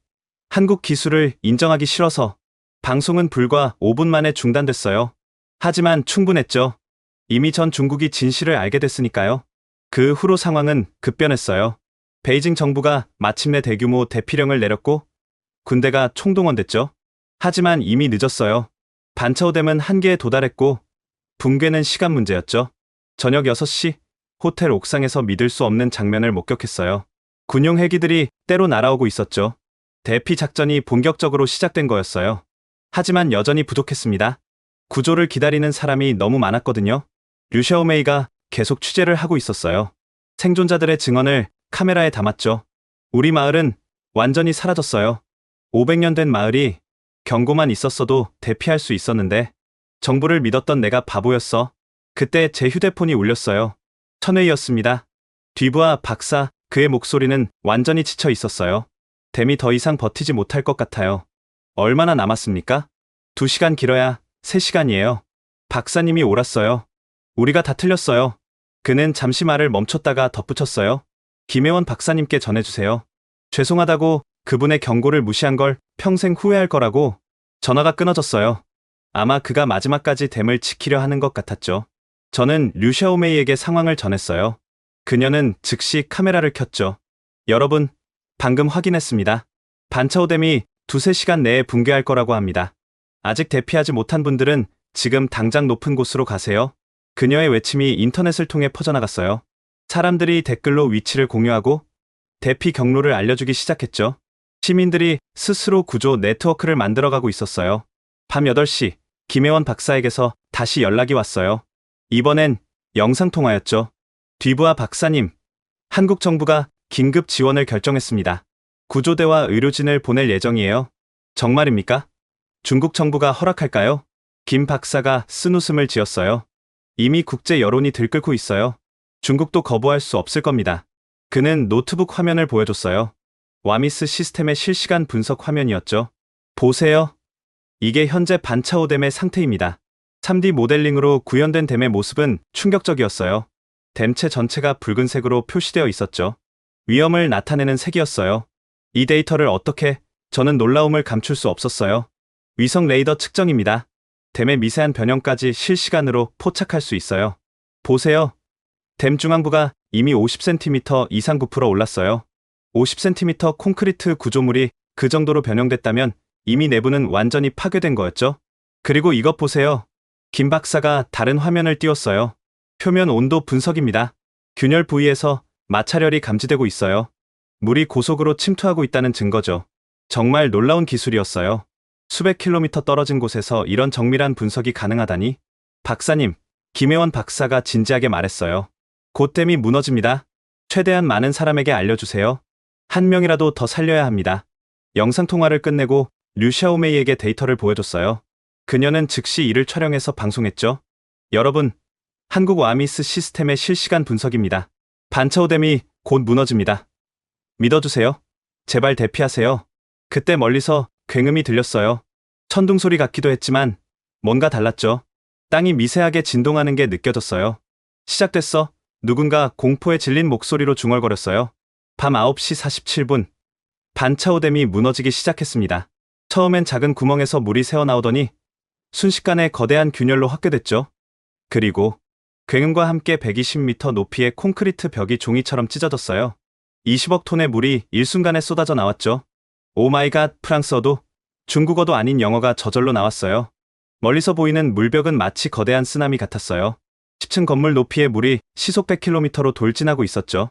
한국 기술을 인정하기 싫어서. 방송은 불과 5분 만에 중단됐어요. 하지만 충분했죠. 이미 전 중국이 진실을 알게 됐으니까요. 그 후로 상황은 급변했어요. 베이징 정부가 마침내 대규모 대피령을 내렸고 군대가 총동원됐죠. 하지만 이미 늦었어요. 반차오댐은 한계에 도달했고 붕괴는 시간 문제였죠. 저녁 6시 호텔 옥상에서 믿을 수 없는 장면을 목격했어요. 군용 헬기들이 때로 날아오고 있었죠. 대피 작전이 본격적으로 시작된 거였어요. 하지만 여전히 부족했습니다. 구조를 기다리는 사람이 너무 많았거든요. 류샤오메이가 계속 취재를 하고 있었어요. 생존자들의 증언을 카메라에 담았죠. 우리 마을은 완전히 사라졌어요. 500년 된 마을이 경고만 있었어도 대피할 수 있었는데 정부를 믿었던 내가 바보였어. 그때 제 휴대폰이 울렸어요. 천회이었습니다. 뒤부하 박사, 그의 목소리는 완전히 지쳐 있었어요. 댐이 더 이상 버티지 못할 것 같아요. 얼마나 남았습니까? 2시간 길어야 3시간이에요. 박사님이 옳았어요. 우리가 다 틀렸어요. 그는 잠시 말을 멈췄다가 덧붙였어요. 김혜원 박사님께 전해주세요. 죄송하다고 그분의 경고를 무시한 걸 평생 후회할 거라고. 전화가 끊어졌어요. 아마 그가 마지막까지 댐을 지키려 하는 것 같았죠. 저는 류샤오메이에게 상황을 전했어요. 그녀는 즉시 카메라를 켰죠. 여러분, 방금 확인했습니다. 반차오댐이 2~3시간 내에 붕괴할 거라고 합니다. 아직 대피하지 못한 분들은 지금 당장 높은 곳으로 가세요. 그녀의 외침이 인터넷을 통해 퍼져나갔어요. 사람들이 댓글로 위치를 공유하고 대피 경로를 알려주기 시작했죠. 시민들이 스스로 구조 네트워크를 만들어가고 있었어요. 밤 8시, 김혜원 박사에게서 다시 연락이 왔어요. 이번엔 영상통화였죠. 뒤부하 박사님, 한국 정부가 긴급 지원을 결정했습니다. 구조대와 의료진을 보낼 예정이에요. 정말입니까? 중국 정부가 허락할까요? 김 박사가 쓴웃음을 지었어요. 이미 국제 여론이 들끓고 있어요. 중국도 거부할 수 없을 겁니다. 그는 노트북 화면을 보여줬어요. 와미스 시스템의 실시간 분석 화면이었죠. 보세요. 이게 현재 반차오댐의 상태입니다. 3D 모델링으로 구현된 댐의 모습은 충격적이었어요. 댐체 전체가 붉은색으로 표시되어 있었죠. 위험을 나타내는 색이었어요. 이 데이터를 어떻게? 저는 놀라움을 감출 수 없었어요. 위성 레이더 측정입니다. 댐의 미세한 변형까지 실시간으로 포착할 수 있어요. 보세요. 댐 중앙부가 이미 50cm 이상 부풀어 올랐어요. 50cm 콘크리트 구조물이 그 정도로 변형됐다면 이미 내부는 완전히 파괴된 거였죠. 그리고 이것 보세요. 김 박사가 다른 화면을 띄웠어요. 표면 온도 분석입니다. 균열 부위에서 마찰열이 감지되고 있어요. 물이 고속으로 침투하고 있다는 증거죠. 정말 놀라운 기술이었어요. 수백 킬로미터 떨어진 곳에서 이런 정밀한 분석이 가능하다니. 박사님, 김혜원 박사가 진지하게 말했어요. 곧 댐이 무너집니다. 최대한 많은 사람에게 알려주세요. 한 명이라도 더 살려야 합니다. 영상통화를 끝내고 류 샤오메이에게 데이터를 보여줬어요. 그녀는 즉시 이를 촬영해서 방송했죠. 여러분, 한국 와미스 시스템의 실시간 분석입니다. 반차오댐이 곧 무너집니다. 믿어주세요. 제발 대피하세요. 그때 멀리서 굉음이 들렸어요. 천둥 소리 같기도 했지만 뭔가 달랐죠. 땅이 미세하게 진동하는 게 느껴졌어요. 시작됐어. 누군가 공포에 질린 목소리로 중얼거렸어요. 밤 9시 47분. 반차오댐이 무너지기 시작했습니다. 처음엔 작은 구멍에서 물이 새어나오더니 순식간에 거대한 균열로 확대됐죠. 그리고 굉음과 함께 120m 높이의 콘크리트 벽이 종이처럼 찢어졌어요. 20억 톤의 물이 일순간에 쏟아져 나왔죠. 오마이갓, 프랑스어도 중국어도 아닌 영어가 저절로 나왔어요. 멀리서 보이는 물벽은 마치 거대한 쓰나미 같았어요. 10층 건물 높이의 물이 시속 100km로 돌진하고 있었죠.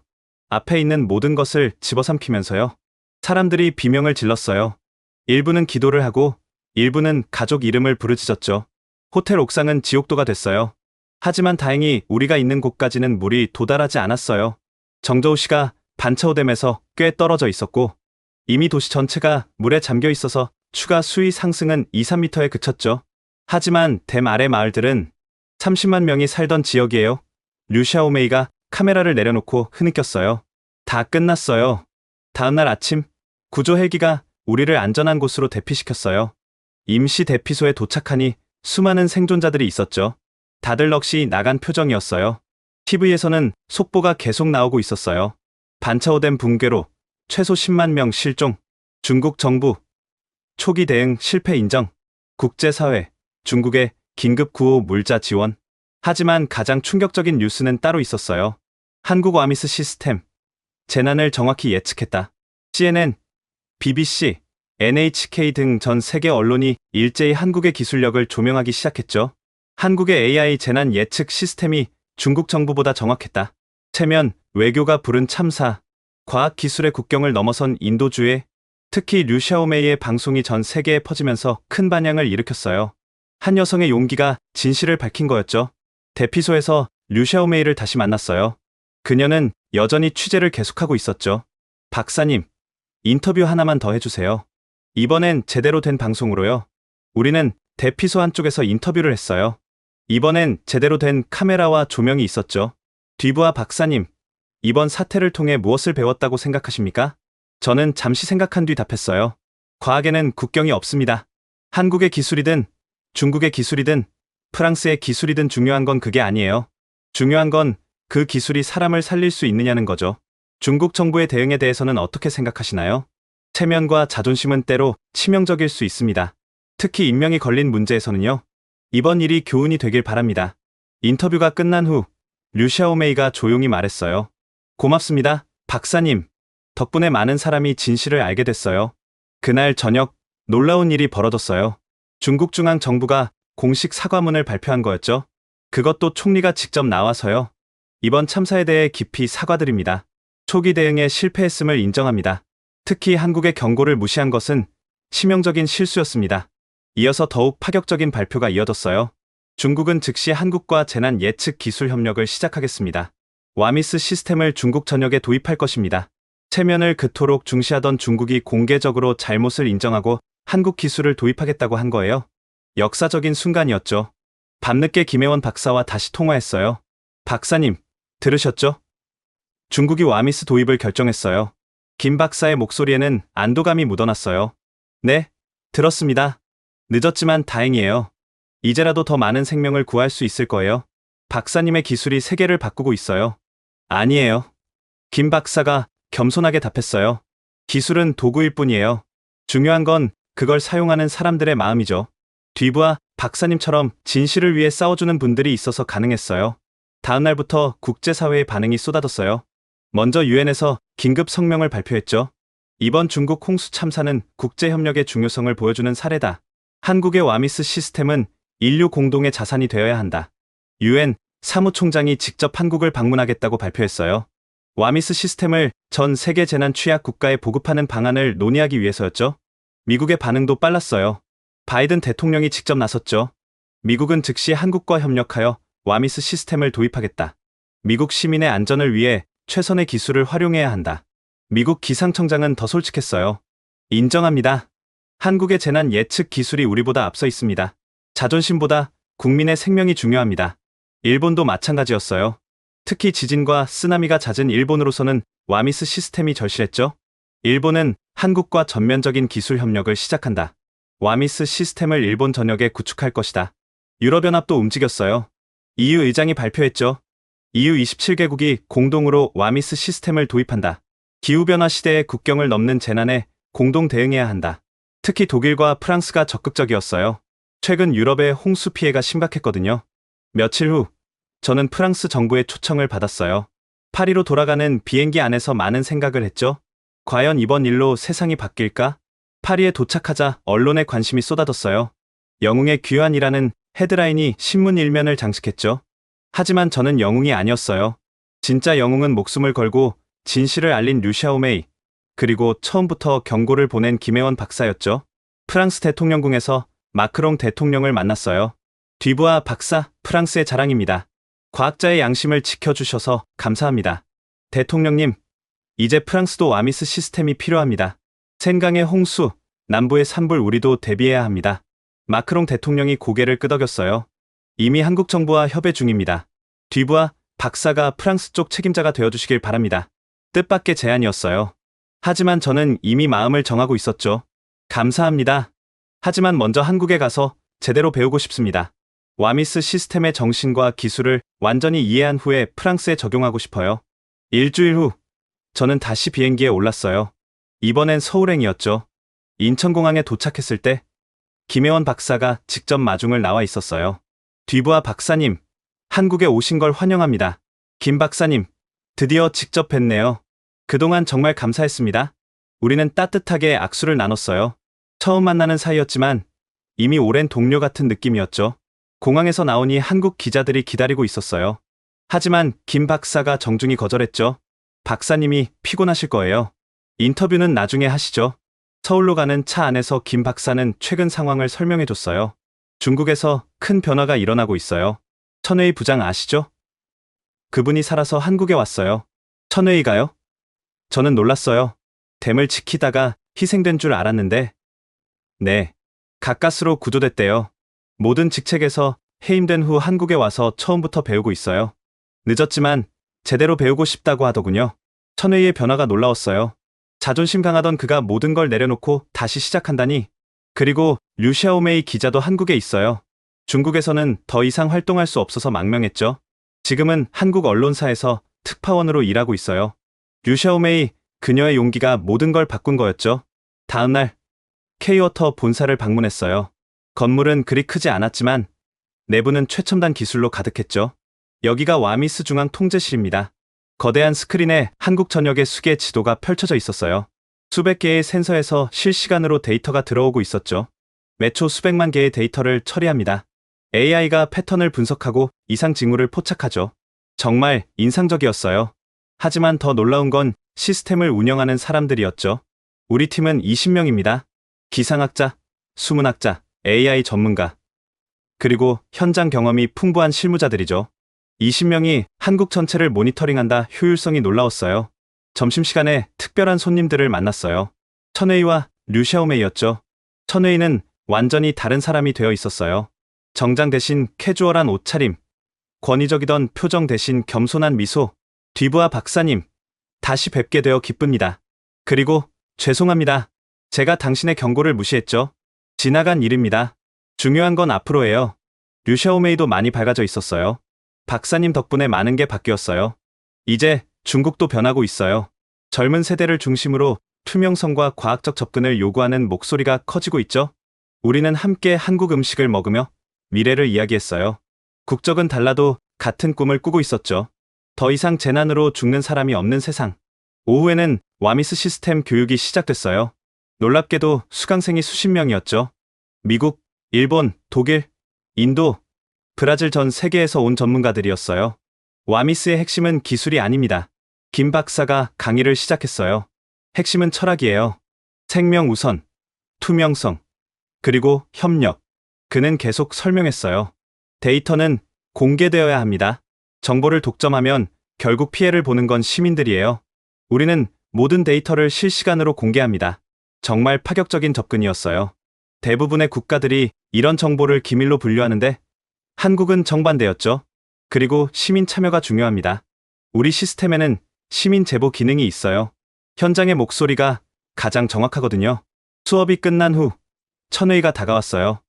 앞에 있는 모든 것을 집어삼키면서요. 사람들이 비명을 질렀어요. 일부는 기도를 하고 일부는 가족 이름을 부르짖었죠. 호텔 옥상은 지옥도가 됐어요. 하지만 다행히 우리가 있는 곳까지는 물이 도달하지 않았어요. 정저우 씨가 반차오댐에서 꽤 떨어져 있었고 이미 도시 전체가 물에 잠겨 있어서 추가 수위 상승은 2, 3m에 그쳤죠. 하지만 댐 아래 마을들은 30만 명이 살던 지역이에요. 류 샤오메이가 카메라를 내려놓고 흐느꼈어요. 다 끝났어요. 다음날 아침, 구조 헬기가 우리를 안전한 곳으로 대피시켰어요. 임시 대피소에 도착하니 수많은 생존자들이 있었죠. 다들 넋이 나간 표정이었어요. TV에서는 속보가 계속 나오고 있었어요. 반차오댐 붕괴로 최소 10만 명 실종, 중국 정부 초기 대응 실패 인정, 국제사회 중국의 긴급 구호 물자 지원. 하지만 가장 충격적인 뉴스는 따로 있었어요. 한국 와미스 시스템 재난을 정확히 예측했다. CNN, BBC, NHK 등 전 세계 언론이 일제히 한국의 기술력을 조명하기 시작했죠. 한국의 AI 재난 예측 시스템이 중국 정부보다 정확했다. 체면, 외교가 부른 참사, 과학기술의 국경을 넘어선 인도주의, 특히 류 샤오메이의 방송이 전 세계에 퍼지면서 큰 반향을 일으켰어요. 한 여성의 용기가 진실을 밝힌 거였죠. 대피소에서 류 샤오메이를 다시 만났어요. 그녀는 여전히 취재를 계속하고 있었죠. 박사님, 인터뷰 하나만 더 해주세요. 이번엔 제대로 된 방송으로요. 우리는 대피소 한쪽에서 인터뷰를 했어요. 이번엔 제대로 된 카메라와 조명이 있었죠. 뒤부하 박사님, 이번 사태를 통해 무엇을 배웠다고 생각하십니까? 저는 잠시 생각한 뒤 답했어요. 과학에는 국경이 없습니다. 한국의 기술이든 중국의 기술이든 프랑스의 기술이든 중요한 건 그게 아니에요. 중요한 건 그 기술이 사람을 살릴 수 있느냐는 거죠. 중국 정부의 대응에 대해서는 어떻게 생각하시나요? 체면과 자존심은 때로 치명적일 수 있습니다. 특히 인명이 걸린 문제에서는요. 이번 일이 교훈이 되길 바랍니다. 인터뷰가 끝난 후 류 샤오메이가 조용히 말했어요. 고맙습니다, 박사님. 덕분에 많은 사람이 진실을 알게 됐어요. 그날 저녁 놀라운 일이 벌어졌어요. 중국 중앙 정부가 공식 사과문을 발표한 거였죠. 그것도 총리가 직접 나와서요. 이번 참사에 대해 깊이 사과드립니다. 초기 대응에 실패했음을 인정합니다. 특히 한국의 경고를 무시한 것은 치명적인 실수였습니다. 이어서 더욱 파격적인 발표가 이어졌어요. 중국은 즉시 한국과 재난 예측 기술 협력을 시작하겠습니다. 와미스 시스템을 중국 전역에 도입할 것입니다. 체면을 그토록 중시하던 중국이 공개적으로 잘못을 인정하고 한국 기술을 도입하겠다고 한 거예요. 역사적인 순간이었죠. 밤늦게 김혜원 박사와 다시 통화했어요. 박사님, 들으셨죠? 중국이 와미스 도입을 결정했어요. 김 박사의 목소리에는 안도감이 묻어났어요. 네, 들었습니다. 늦었지만 다행이에요. 이제라도 더 많은 생명을 구할 수 있을 거예요. 박사님의 기술이 세계를 바꾸고 있어요. 아니에요. 김 박사가 겸손하게 답했어요. 기술은 도구일 뿐이에요. 중요한 건 그걸 사용하는 사람들의 마음이죠. 뒤부하 박사님처럼 진실을 위해 싸워주는 분들이 있어서 가능했어요. 다음 날부터 국제사회의 반응이 쏟아졌어요. 먼저 유엔에서 긴급 성명을 발표했죠. 이번 중국 홍수 참사는 국제협력의 중요성을 보여주는 사례다. 한국의 와미스 시스템은 인류 공동의 자산이 되어야 한다. 유엔 사무총장이 직접 한국을 방문하겠다고 발표했어요. 와미스 시스템을 전 세계 재난 취약 국가에 보급하는 방안을 논의하기 위해서였죠. 미국의 반응도 빨랐어요. 바이든 대통령이 직접 나섰죠. 미국은 즉시 한국과 협력하여 와미스 시스템을 도입하겠다. 미국 시민의 안전을 위해 최선의 기술을 활용해야 한다. 미국 기상청장은 더 솔직했어요. 인정합니다. 한국의 재난 예측 기술이 우리보다 앞서 있습니다. 자존심보다 국민의 생명이 중요합니다. 일본도 마찬가지였어요. 특히 지진과 쓰나미가 잦은 일본으로서는 와미스 시스템이 절실했죠. 일본은 한국과 전면적인 기술 협력을 시작한다. 와미스 시스템을 일본 전역에 구축할 것이다. 유럽연합도 움직였어요. EU 의장이 발표했죠. EU 27개국이 공동으로 와미스 시스템을 도입한다. 기후변화 시대의 국경을 넘는 재난에 공동 대응해야 한다. 특히 독일과 프랑스가 적극적이었어요. 최근 유럽의 홍수 피해가 심각했거든요. 며칠 후 저는 프랑스 정부의 초청을 받았어요. 파리로 돌아가는 비행기 안에서 많은 생각을 했죠. 과연 이번 일로 세상이 바뀔까? 파리에 도착하자 언론의 관심이 쏟아졌어요. 영웅의 귀환이라는 헤드라인이 신문 일면을 장식했죠. 하지만 저는 영웅이 아니었어요. 진짜 영웅은 목숨을 걸고 진실을 알린 류샤오메이, 그리고 처음부터 경고를 보낸 김혜원 박사였죠. 프랑스 대통령궁에서 마크롱 대통령을 만났어요. 듀부아 박사, 프랑스의 자랑입니다. 과학자의 양심을 지켜주셔서 감사합니다. 대통령님, 이제 프랑스도 와미스 시스템이 필요합니다. 센강의 홍수, 남부의 산불 우리도 대비해야 합니다. 마크롱 대통령이 고개를 끄덕였어요. 이미 한국 정부와 협의 중입니다. 듀부아 박사가 프랑스 쪽 책임자가 되어주시길 바랍니다. 뜻밖의 제안이었어요. 하지만 저는 이미 마음을 정하고 있었죠. 감사합니다. 하지만 먼저 한국에 가서 제대로 배우고 싶습니다. 와미스 시스템의 정신과 기술을 완전히 이해한 후에 프랑스에 적용하고 싶어요. 일주일 후, 저는 다시 비행기에 올랐어요. 이번엔 서울행이었죠. 인천공항에 도착했을 때 김혜원 박사가 직접 마중을 나와 있었어요. 듀부아 박사님, 한국에 오신 걸 환영합니다. 김 박사님, 드디어 직접 뵀네요. 그동안 정말 감사했습니다. 우리는 따뜻하게 악수를 나눴어요. 처음 만나는 사이였지만 이미 오랜 동료 같은 느낌이었죠. 공항에서 나오니 한국 기자들이 기다리고 있었어요. 하지만 김 박사가 정중히 거절했죠. 박사님이 피곤하실 거예요. 인터뷰는 나중에 하시죠. 서울로 가는 차 안에서 김 박사는 최근 상황을 설명해줬어요. 중국에서 큰 변화가 일어나고 있어요. 천웨이 부장 아시죠? 그분이 살아서 한국에 왔어요. 천웨이가요? 저는 놀랐어요. 댐을 지키다가 희생된 줄 알았는데. 네. 가까스로 구조됐대요. 모든 직책에서 해임된 후 한국에 와서 처음부터 배우고 있어요. 늦었지만 제대로 배우고 싶다고 하더군요. 천웨이의 변화가 놀라웠어요. 자존심 강하던 그가 모든 걸 내려놓고 다시 시작한다니. 그리고 류샤오메이 기자도 한국에 있어요. 중국에서는 더 이상 활동할 수 없어서 망명했죠. 지금은 한국 언론사에서 특파원으로 일하고 있어요. 류샤오메이, 그녀의 용기가 모든 걸 바꾼 거였죠. 다음날 K워터 본사를 방문했어요. 건물은 그리 크지 않았지만 내부는 최첨단 기술로 가득했죠. 여기가 와미스 중앙 통제실입니다. 거대한 스크린에 한국 전역의 수계 지도가 펼쳐져 있었어요. 수백 개의 센서에서 실시간으로 데이터가 들어오고 있었죠. 매초 수백만 개의 데이터를 처리합니다. AI가 패턴을 분석하고 이상 징후를 포착하죠. 정말 인상적이었어요. 하지만 더 놀라운 건 시스템을 운영하는 사람들이었죠. 우리 팀은 20명입니다. 기상학자, 수문학자, AI 전문가, 그리고 현장 경험이 풍부한 실무자들이죠. 20명이 한국 전체를 모니터링한다. 효율성이 놀라웠어요. 점심시간에 특별한 손님들을 만났어요. 천웨이와 류샤오메이였죠. 천웨이는 완전히 다른 사람이 되어 있었어요. 정장 대신 캐주얼한 옷차림, 권위적이던 표정 대신 겸손한 미소. 듀부아 박사님, 다시 뵙게 되어 기쁩니다. 그리고 죄송합니다. 제가 당신의 경고를 무시했죠. 지나간 일입니다. 중요한 건 앞으로예요. 류샤오메이도 많이 밝아져 있었어요. 박사님 덕분에 많은 게 바뀌었어요. 이제 중국도 변하고 있어요. 젊은 세대를 중심으로 투명성과 과학적 접근을 요구하는 목소리가 커지고 있죠. 우리는 함께 한국 음식을 먹으며 미래를 이야기했어요. 국적은 달라도 같은 꿈을 꾸고 있었죠. 더 이상 재난으로 죽는 사람이 없는 세상. 오후에는 와미스 시스템 교육이 시작됐어요. 놀랍게도 수강생이 수십 명이었죠. 미국, 일본, 독일, 인도, 브라질 전 세계에서 온 전문가들이었어요. 와미스의 핵심은 기술이 아닙니다. 김 박사가 강의를 시작했어요. 핵심은 철학이에요. 생명 우선, 투명성, 그리고 협력. 그는 계속 설명했어요. 데이터는 공개되어야 합니다. 정보를 독점하면 결국 피해를 보는 건 시민들이에요. 우리는 모든 데이터를 실시간으로 공개합니다. 정말 파격적인 접근이었어요. 대부분의 국가들이 이런 정보를 기밀로 분류하는데 한국은 정반대였죠. 그리고 시민 참여가 중요합니다. 우리 시스템에는 시민 제보 기능이 있어요. 현장의 목소리가 가장 정확하거든요. 수업이 끝난 후 천회의가 다가왔어요.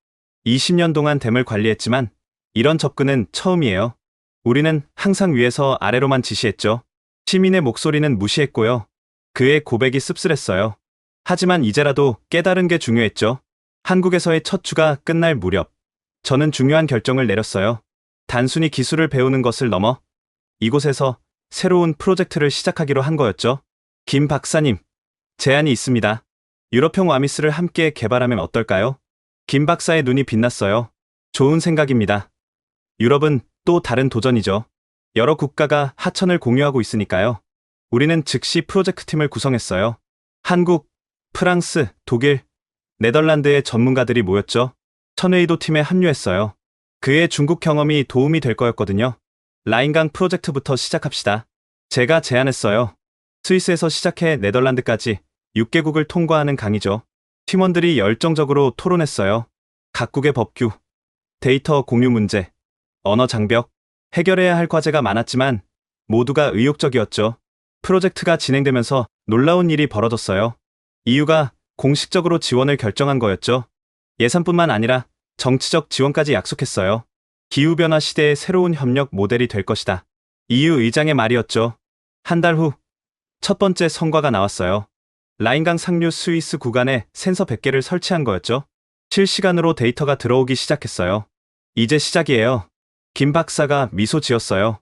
20년 동안 댐을 관리했지만 이런 접근은 처음이에요. 우리는 항상 위에서 아래로만 지시했죠. 시민의 목소리는 무시했고요. 그의 고백이 씁쓸했어요. 하지만 이제라도 깨달은 게 중요했죠. 한국에서의 첫 주가 끝날 무렵 저는 중요한 결정을 내렸어요. 단순히 기술을 배우는 것을 넘어 이곳에서 새로운 프로젝트를 시작하기로 한 거였죠. 김 박사님, 제안이 있습니다. 유럽형 와미스를 함께 개발하면 어떨까요? 김 박사의 눈이 빛났어요. 좋은 생각입니다. 유럽은 또 다른 도전이죠. 여러 국가가 하천을 공유하고 있으니까요. 우리는 즉시 프로젝트 팀을 구성했어요. 한국, 프랑스, 독일, 네덜란드의 전문가들이 모였죠. 천회의도 팀에 합류했어요. 그의 중국 경험이 도움이 될 거였거든요. 라인강 프로젝트부터 시작합시다. 제가 제안했어요. 스위스에서 시작해 네덜란드까지 6개국을 통과하는 강이죠. 팀원들이 열정적으로 토론했어요. 각국의 법규, 데이터 공유 문제, 언어 장벽, 해결해야 할 과제가 많았지만 모두가 의욕적이었죠. 프로젝트가 진행되면서 놀라운 일이 벌어졌어요. EU가 공식적으로 지원을 결정한 거였죠. 예산뿐만 아니라 정치적 지원까지 약속했어요. 기후변화 시대의 새로운 협력 모델이 될 것이다. EU 의장의 말이었죠. 한 달 후 첫 번째 성과가 나왔어요. 라인강 상류 스위스 구간에 센서 100개를 설치한 거였죠. 실시간으로 데이터가 들어오기 시작했어요. 이제 시작이에요. 김 박사가 미소 지었어요.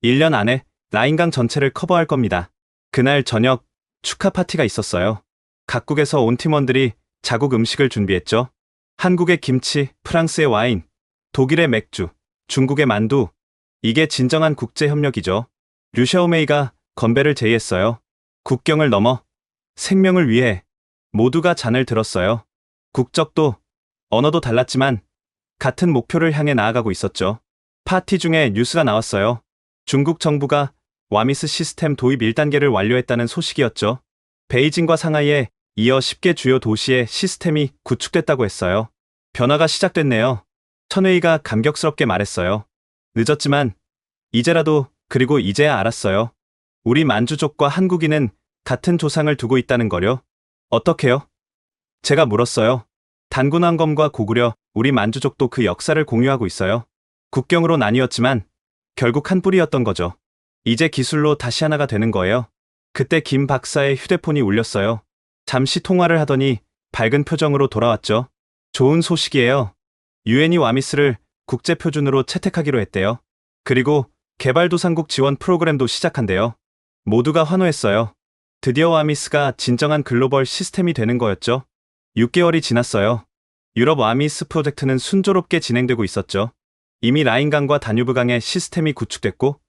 1년 안에 라인강 전체를 커버할 겁니다. 그날 저녁 축하 파티가 있었어요. 각국에서 온 팀원들이 자국 음식을 준비했죠. 한국의 김치, 프랑스의 와인, 독일의 맥주, 중국의 만두. 이게 진정한 국제협력이죠. 류샤오메이가 건배를 제의했어요. 국경을 넘어 생명을 위해 모두가 잔을 들었어요. 국적도 언어도 달랐지만 같은 목표를 향해 나아가고 있었죠. 파티 중에 뉴스가 나왔어요. 중국 정부가 와미스 시스템 도입 1단계를 완료했다는 소식이었죠. 베이징과 상하이에 이어 10개 주요 도시의 시스템이 구축됐다고 했어요. 변화가 시작됐네요. 천회의가 감격스럽게 말했어요. 늦었지만 이제라도 그리고 이제야 알았어요. 우리 만주족과 한국인은 같은 조상을 두고 있다는 거요. 어떻게요? 제가 물었어요. 단군왕검과 고구려, 우리 만주족도 그 역사를 공유하고 있어요. 국경으로 나뉘었지만 결국 한 뿌리였던 거죠. 이제 기술로 다시 하나가 되는 거예요. 그때 김 박사의 휴대폰이 울렸어요. 잠시 통화를 하더니 밝은 표정으로 돌아왔죠. 좋은 소식이에요. 유엔이 와미스를 국제표준으로 채택하기로 했대요. 그리고 개발도상국 지원 프로그램도 시작한대요. 모두가 환호했어요. 드디어 와미스가 진정한 글로벌 시스템이 되는 거였죠. 6개월이 지났어요. 유럽 와미스 프로젝트는 순조롭게 진행되고 있었죠. 이미 라인강과 다뉴브강의 시스템이 구축됐고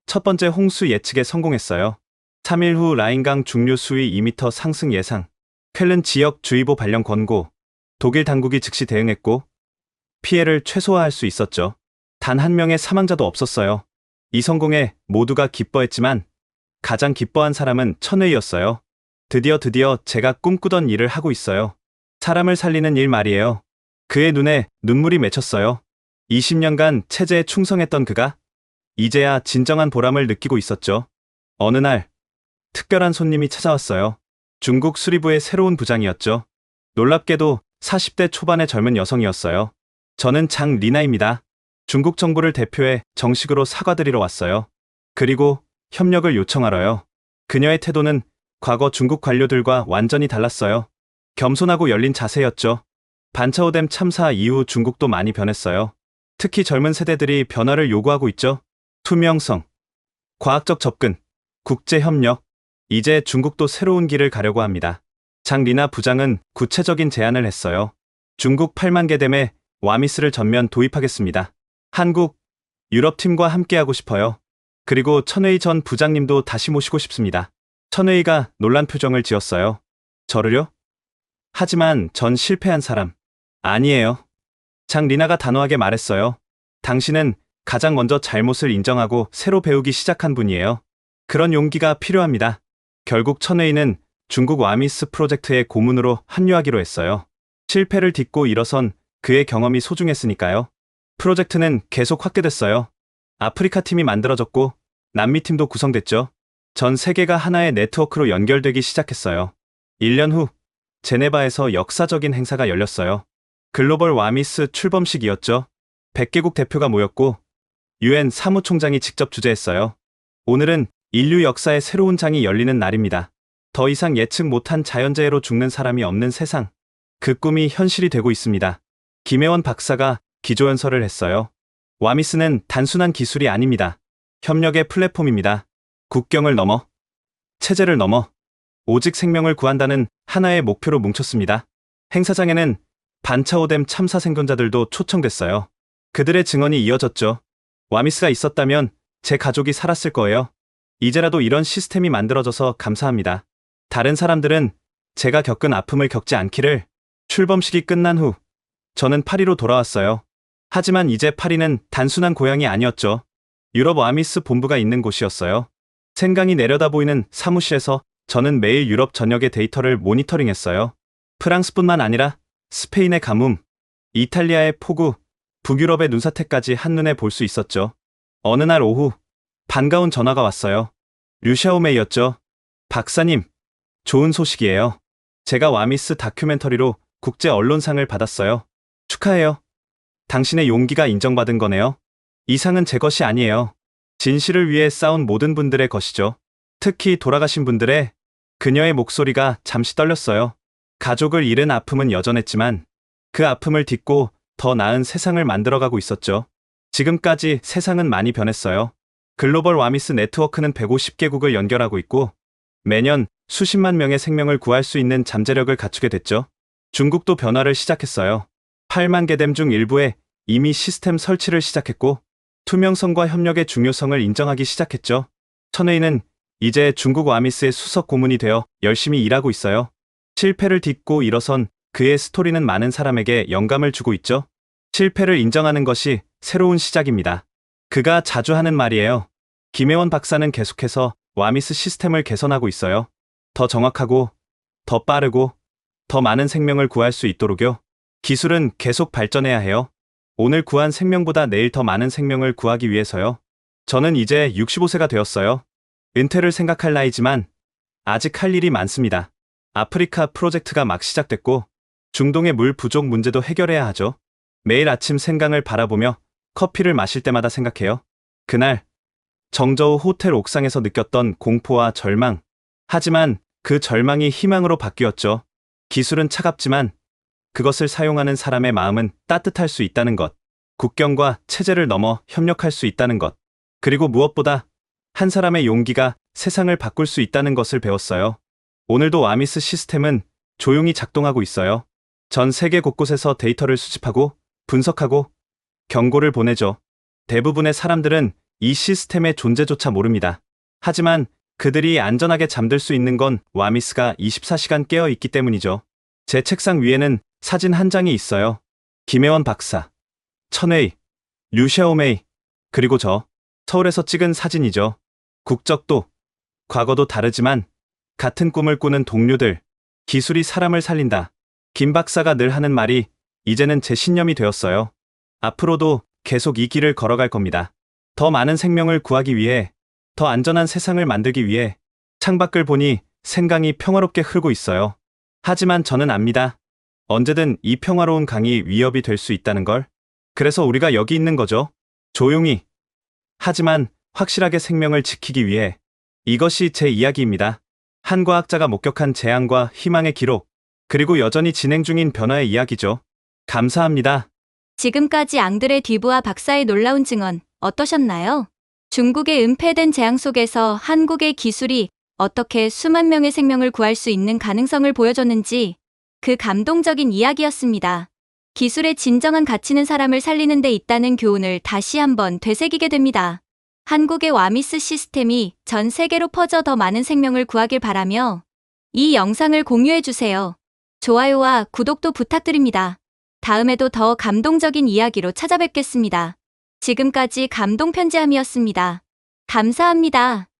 첫 번째 홍수 예측에 성공했어요. 3일 후 라인강 중류 수위 2m 상승 예상, 쾰른 지역 주의보 발령 권고, 독일 당국이 즉시 대응했고 피해를 최소화할 수 있었죠. 단 한 명의 사망자도 없었어요. 이 성공에 모두가 기뻐했지만 가장 기뻐한 사람은 천회의였어요. 드디어 제가 꿈꾸던 일을 하고 있어요. 사람을 살리는 일 말이에요. 그의 눈에 눈물이 맺혔어요. 20년간 체제에 충성했던 그가 이제야 진정한 보람을 느끼고 있었죠. 어느 날 특별한 손님이 찾아왔어요. 중국 수리부의 새로운 부장이었죠. 놀랍게도 40대 초반의 젊은 여성이었어요. 저는 장 리나입니다. 중국 정부를 대표해 정식으로 사과드리러 왔어요. 그리고 협력을 요청하러요. 그녀의 태도는 과거 중국 관료들과 완전히 달랐어요. 겸손하고 열린 자세였죠. 반차오댐 참사 이후 중국도 많이 변했어요. 특히 젊은 세대들이 변화를 요구하고 있죠. 투명성, 과학적 접근, 국제협력. 이제 중국도 새로운 길을 가려고 합니다. 장 리나 부장은 구체적인 제안을 했어요. 중국 8만 개 댐에 와미스를 전면 도입하겠습니다. 한국, 유럽팀과 함께하고 싶어요. 그리고 천회의 전 부장님도 다시 모시고 싶습니다. 천회의가 놀란 표정을 지었어요. 저를요? 하지만 전 실패한 사람. 아니에요. 장 리나가 단호하게 말했어요. 당신은 가장 먼저 잘못을 인정하고 새로 배우기 시작한 분이에요. 그런 용기가 필요합니다. 결국 천웨이는 중국 와미스 프로젝트의 고문으로 합류하기로 했어요. 실패를 딛고 일어선 그의 경험이 소중했으니까요. 프로젝트는 계속 확대됐어요. 아프리카 팀이 만들어졌고 남미 팀도 구성됐죠. 전 세계가 하나의 네트워크로 연결되기 시작했어요. 1년 후 제네바에서 역사적인 행사가 열렸어요. 글로벌 와미스 출범식이었죠. 100개국 대표가 모였고 UN 사무총장이 직접 주재했어요. 오늘은 인류 역사의 새로운 장이 열리는 날입니다. 더 이상 예측 못한 자연재해로 죽는 사람이 없는 세상. 그 꿈이 현실이 되고 있습니다. 김혜원 박사가 기조연설을 했어요. 와미스는 단순한 기술이 아닙니다. 협력의 플랫폼입니다. 국경을 넘어, 체제를 넘어, 오직 생명을 구한다는 하나의 목표로 뭉쳤습니다. 행사장에는 반차오댐 참사 생존자들도 초청됐어요. 그들의 증언이 이어졌죠. 와미스가 있었다면 제 가족이 살았을 거예요. 이제라도 이런 시스템이 만들어져서 감사합니다. 다른 사람들은 제가 겪은 아픔을 겪지 않기를. 출범식이 끝난 후 저는 파리로 돌아왔어요. 하지만 이제 파리는 단순한 고향이 아니었죠. 유럽 와미스 본부가 있는 곳이었어요. 생강이 내려다 보이는 사무실에서 저는 매일 유럽 전역의 데이터를 모니터링했어요. 프랑스뿐만 아니라 스페인의 가뭄, 이탈리아의 폭우, 북유럽의 눈사태까지 한눈에 볼 수 있었죠. 어느 날 오후 반가운 전화가 왔어요. 류샤오메이였죠. 박사님, 좋은 소식이에요. 제가 와미스 다큐멘터리로 국제 언론상을 받았어요. 축하해요. 당신의 용기가 인정받은 거네요. 이 상은 제 것이 아니에요. 진실을 위해 싸운 모든 분들의 것이죠. 특히 돌아가신 분들의. 그녀의 목소리가 잠시 떨렸어요. 가족을 잃은 아픔은 여전했지만 그 아픔을 딛고 더 나은 세상을 만들어가고 있었죠. 지금까지 세상은 많이 변했어요. 글로벌 와미스 네트워크는 150개국을 연결하고 있고 매년 수십만 명의 생명을 구할 수 있는 잠재력을 갖추게 됐죠. 중국도 변화를 시작했어요. 8만 개 댐 중 일부에 이미 시스템 설치를 시작했고 투명성과 협력의 중요성을 인정하기 시작했죠. 천웨이는 이제 중국 와미스의 수석 고문이 되어 열심히 일하고 있어요. 실패를 딛고 일어선 그의 스토리는 많은 사람에게 영감을 주고 있죠. 실패를 인정하는 것이 새로운 시작입니다. 그가 자주 하는 말이에요. 김혜원 박사는 계속해서 와미스 시스템을 개선하고 있어요. 더 정확하고, 더 빠르고, 더 많은 생명을 구할 수 있도록요. 기술은 계속 발전해야 해요. 오늘 구한 생명보다 내일 더 많은 생명을 구하기 위해서요. 저는 이제 65세가 되었어요. 은퇴를 생각할 나이지만 아직 할 일이 많습니다. 아프리카 프로젝트가 막 시작됐고 중동의 물 부족 문제도 해결해야 하죠. 매일 아침 생강을 바라보며 커피를 마실 때마다 생각해요. 그날 정저우 호텔 옥상에서 느꼈던 공포와 절망. 하지만 그 절망이 희망으로 바뀌었죠. 기술은 차갑지만 그것을 사용하는 사람의 마음은 따뜻할 수 있다는 것. 국경과 체제를 넘어 협력할 수 있다는 것. 그리고 무엇보다 한 사람의 용기가 세상을 바꿀 수 있다는 것을 배웠어요. 오늘도 와미스 시스템은 조용히 작동하고 있어요. 전 세계 곳곳에서 데이터를 수집하고 분석하고 경고를 보내죠. 대부분의 사람들은 이 시스템의 존재조차 모릅니다. 하지만 그들이 안전하게 잠들 수 있는 건 와미스가 24시간 깨어 있기 때문이죠. 제 책상 위에는 사진 한 장이 있어요. 김혜원 박사, 천웨이, 류샤오메이, 그리고 저. 서울에서 찍은 사진이죠. 국적도, 과거도 다르지만 같은 꿈을 꾸는 동료들. 기술이 사람을 살린다. 김 박사가 늘 하는 말이 이제는 제 신념이 되었어요. 앞으로도 계속 이 길을 걸어갈 겁니다. 더 많은 생명을 구하기 위해, 더 안전한 세상을 만들기 위해. 창밖을 보니 생강이 평화롭게 흐르고 있어요. 하지만 저는 압니다. 언제든 이 평화로운 강이 위협이 될 수 있다는 걸. 그래서 우리가 여기 있는 거죠. 조용히. 하지만 확실하게 생명을 지키기 위해. 이것이 제 이야기입니다. 한 과학자가 목격한 재앙과 희망의 기록, 그리고 여전히 진행 중인 변화의 이야기죠. 감사합니다. 지금까지 앙드레 듀부아 박사의 놀라운 증언 어떠셨나요? 중국의 은폐된 재앙 속에서 한국의 기술이 어떻게 수만 명의 생명을 구할 수 있는 가능성을 보여줬는지 그 감동적인 이야기였습니다. 기술의 진정한 가치는 사람을 살리는 데 있다는 교훈을 다시 한번 되새기게 됩니다. 한국의 와미스 시스템이 전 세계로 퍼져 더 많은 생명을 구하길 바라며 이 영상을 공유해주세요. 좋아요와 구독도 부탁드립니다. 다음에도 더 감동적인 이야기로 찾아뵙겠습니다. 지금까지 감동편지함이었습니다. 감사합니다.